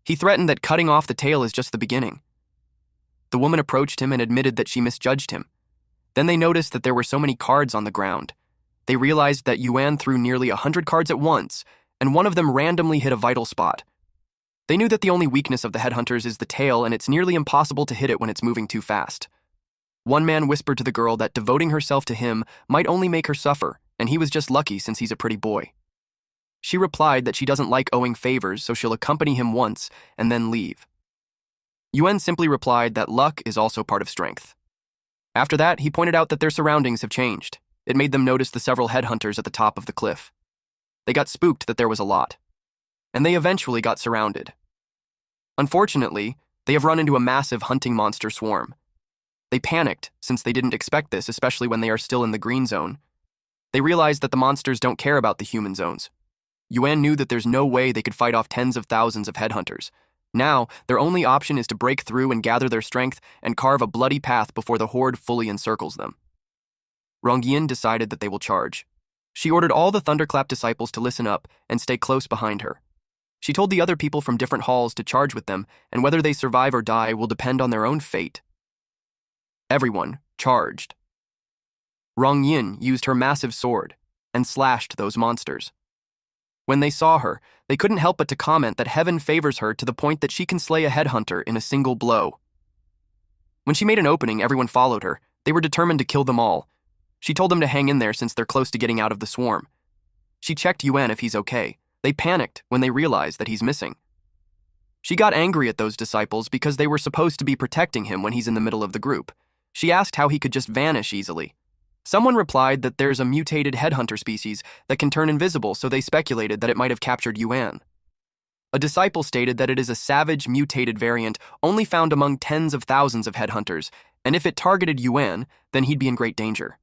He threatened that cutting off the tail is just the beginning. The woman approached him and admitted that she misjudged him. Then they noticed that there were so many cards on the ground. They realized that Yuan threw nearly 100 cards at once, and one of them randomly hit a vital spot. They knew that the only weakness of the headhunters is the tail, and it's nearly impossible to hit it when it's moving too fast. One man whispered to the girl that devoting herself to him might only make her suffer, and he was just lucky since he's a pretty boy. She replied that she doesn't like owing favors, so she'll accompany him once and then leave. Yuan simply replied that luck is also part of strength. After that, he pointed out that their surroundings have changed. It made them notice the several headhunters at the top of the cliff. They got spooked that there was a lot, and they eventually got surrounded. Unfortunately, they have run into a massive hunting monster swarm. They panicked since they didn't expect this, especially when they are still in the green zone. They realized that the monsters don't care about the human zones. Yuan knew that there's no way they could fight off tens of thousands of headhunters. Now, their only option is to break through and gather their strength and carve a bloody path before the horde fully encircles them. Rongyin decided that they will charge. She ordered all the Thunderclap disciples to listen up and stay close behind her. She told the other people from different halls to charge with them, and whether they survive or die will depend on their own fate. Everyone charged. Rongyin used her massive sword and slashed those monsters. When they saw her, they couldn't help but to comment that heaven favors her to the point that she can slay a headhunter in a single blow. When she made an opening, everyone followed her. They were determined to kill them all. She told them to hang in there since they're close to getting out of the swarm. She checked Yuan if he's okay. They panicked when they realized that he's missing. She got angry at those disciples because they were supposed to be protecting him when he's in the middle of the group. She asked how he could just vanish easily. Someone replied that there's a mutated headhunter species that can turn invisible, so they speculated that it might have captured Yuan. A disciple stated that it is a savage mutated variant only found among tens of thousands of headhunters, and if it targeted Yuan, then he'd be in great danger.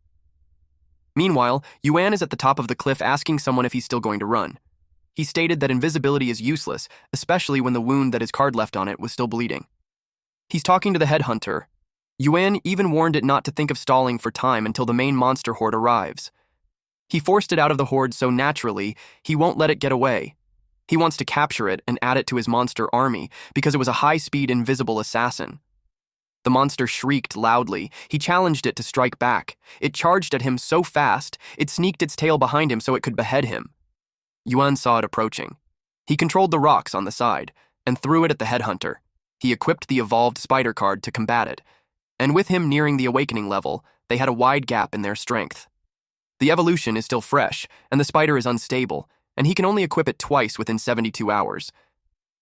Meanwhile, Yuan is at the top of the cliff asking someone if he's still going to run. He stated that invisibility is useless, especially when the wound that his card left on it was still bleeding. He's talking to the headhunter. Yuan even warned it not to think of stalling for time until the main monster horde arrives. He forced it out of the horde so naturally, he won't let it get away. He wants to capture it and add it to his monster army because it was a high-speed invisible assassin. The monster shrieked loudly. He challenged it to strike back. It charged at him so fast, it sneaked its tail behind him so it could behead him. Yuan saw it approaching. He controlled the rocks on the side and threw it at the headhunter. He equipped the evolved spider card to combat it. And with him nearing the awakening level, they had a wide gap in their strength. The evolution is still fresh, and the spider is unstable, and he can only equip it twice within 72 hours.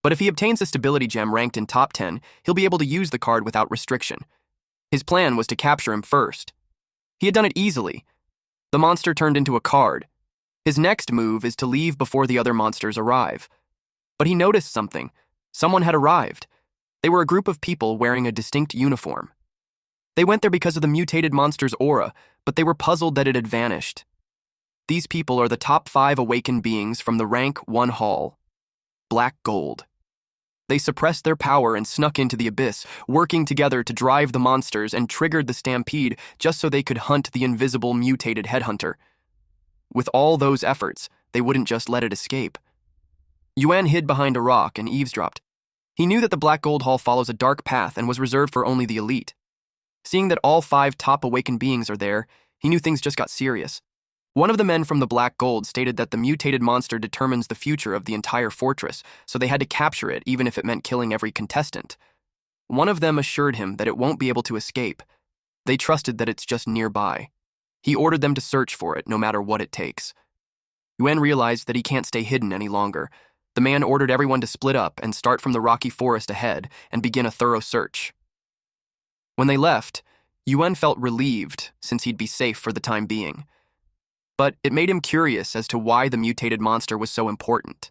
But if he obtains a stability gem ranked in top 10, he'll be able to use the card without restriction. His plan was to capture him first. He had done it easily. The monster turned into a card. His next move is to leave before the other monsters arrive. But he noticed something. Someone had arrived. They were a group of people wearing a distinct uniform. They went there because of the mutated monster's aura, but they were puzzled that it had vanished. These people are the top 5 awakened beings from the rank 1 hall. Black Gold. They suppressed their power and snuck into the abyss, working together to drive the monsters and triggered the stampede just so they could hunt the invisible mutated headhunter. With all those efforts, they wouldn't just let it escape. Yuan hid behind a rock and eavesdropped. He knew that the Black Gold Hall follows a dark path and was reserved for only the elite. Seeing that all 5 top awakened beings are there, he knew things just got serious. One of the men from the Black Gold stated that the mutated monster determines the future of the entire fortress, so they had to capture it even if it meant killing every contestant. One of them assured him that it won't be able to escape. They trusted that it's just nearby. He ordered them to search for it, no matter what it takes. Yuan realized that he can't stay hidden any longer. The man ordered everyone to split up and start from the rocky forest ahead and begin a thorough search. When they left, Yuan felt relieved since he'd be safe for the time being. But it made him curious as to why the mutated monster was so important.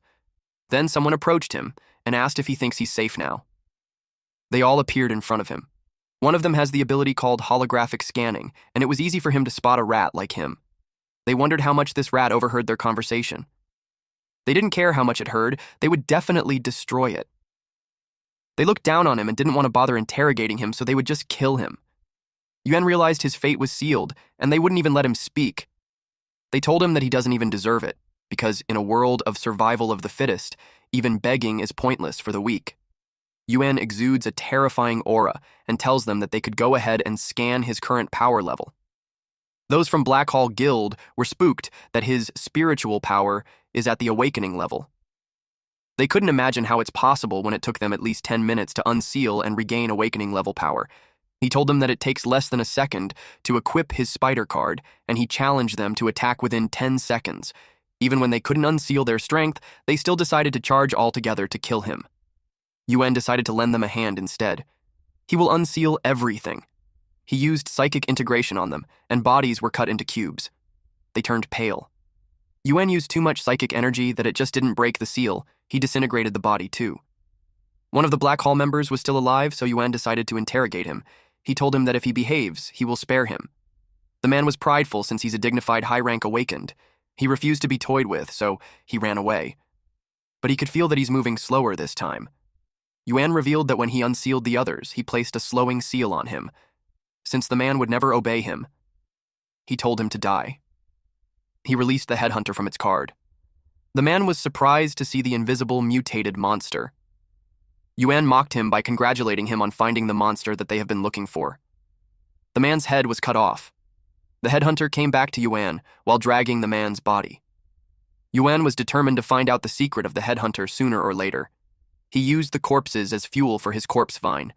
Then someone approached him and asked if he thinks he's safe now. They all appeared in front of him. One of them has the ability called holographic scanning, and it was easy for him to spot a rat like him. They wondered how much this rat overheard their conversation. They didn't care how much it heard, they would definitely destroy it. They looked down on him and didn't want to bother interrogating him, so they would just kill him. Yuan realized his fate was sealed, and they wouldn't even let him speak. They told him that he doesn't even deserve it, because in a world of survival of the fittest, even begging is pointless for the weak. Yuan exudes a terrifying aura and tells them that they could go ahead and scan his current power level. Those from Black Hall Guild were spooked that his spiritual power is at the awakening level. They couldn't imagine how it's possible when it took them at least 10 minutes to unseal and regain awakening level power. He told them that it takes less than a second to equip his spider card, and he challenged them to attack within 10 seconds. Even when they couldn't unseal their strength, they still decided to charge altogether to kill him. Yuan decided to lend them a hand instead. He will unseal everything. He used psychic integration on them, and bodies were cut into cubes. They turned pale. Yuan used too much psychic energy that it just didn't break the seal. He disintegrated the body too. One of the Black Hall members was still alive, so Yuan decided to interrogate him. He told him that if he behaves, he will spare him. The man was prideful since he's a dignified high-rank awakened. He refused to be toyed with, so he ran away. But he could feel that he's moving slower this time. Yuan revealed that when he unsealed the others, he placed a slowing seal on him. Since the man would never obey him, he told him to die. He released the headhunter from its card. The man was surprised to see the invisible, mutated monster. Yuan mocked him by congratulating him on finding the monster that they have been looking for. The man's head was cut off. The headhunter came back to Yuan while dragging the man's body. Yuan was determined to find out the secret of the headhunter sooner or later. He used the corpses as fuel for his corpse vine.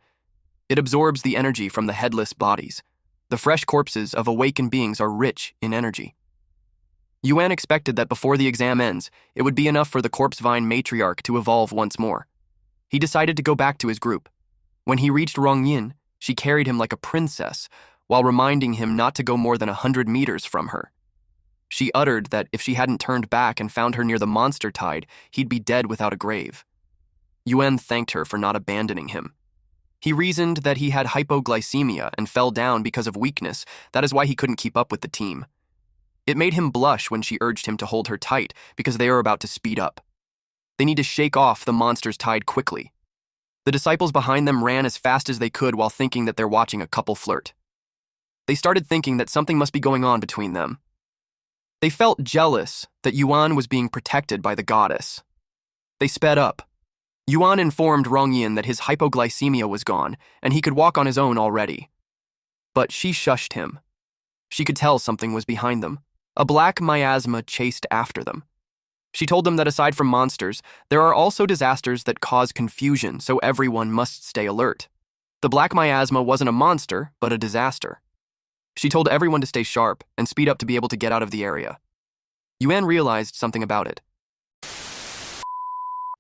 It absorbs the energy from the headless bodies. The fresh corpses of awakened beings are rich in energy. Yuan expected that before the exam ends, it would be enough for the corpse vine matriarch to evolve once more. He decided to go back to his group. When he reached Rongyin, she carried him like a princess, while reminding him not to go more than 100 meters from her. She uttered that if she hadn't turned back and found her near the monster tide, he'd be dead without a grave. Yuan thanked her for not abandoning him. He reasoned that he had hypoglycemia and fell down because of weakness. That is why he couldn't keep up with the team. It made him blush when she urged him to hold her tight because they are about to speed up. They need to shake off the monster's tide quickly. The disciples behind them ran as fast as they could while thinking that they're watching a couple flirt. They started thinking that something must be going on between them. They felt jealous that Yuan was being protected by the goddess. They sped up. Yuan informed Rongyin that his hypoglycemia was gone and he could walk on his own already. But she shushed him. She could tell something was behind them. A black miasma chased after them. She told them that aside from monsters, there are also disasters that cause confusion, so everyone must stay alert. The black miasma wasn't a monster, but a disaster. She told everyone to stay sharp and speed up to be able to get out of the area. Yuan realized something about it.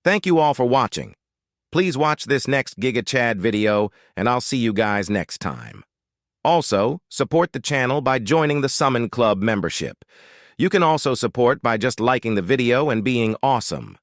Thank you all for watching. Please watch this next Giga Chad video, and I'll see you guys next time. Also, support the channel by joining the Summon Club membership. You can also support by just liking the video and being awesome.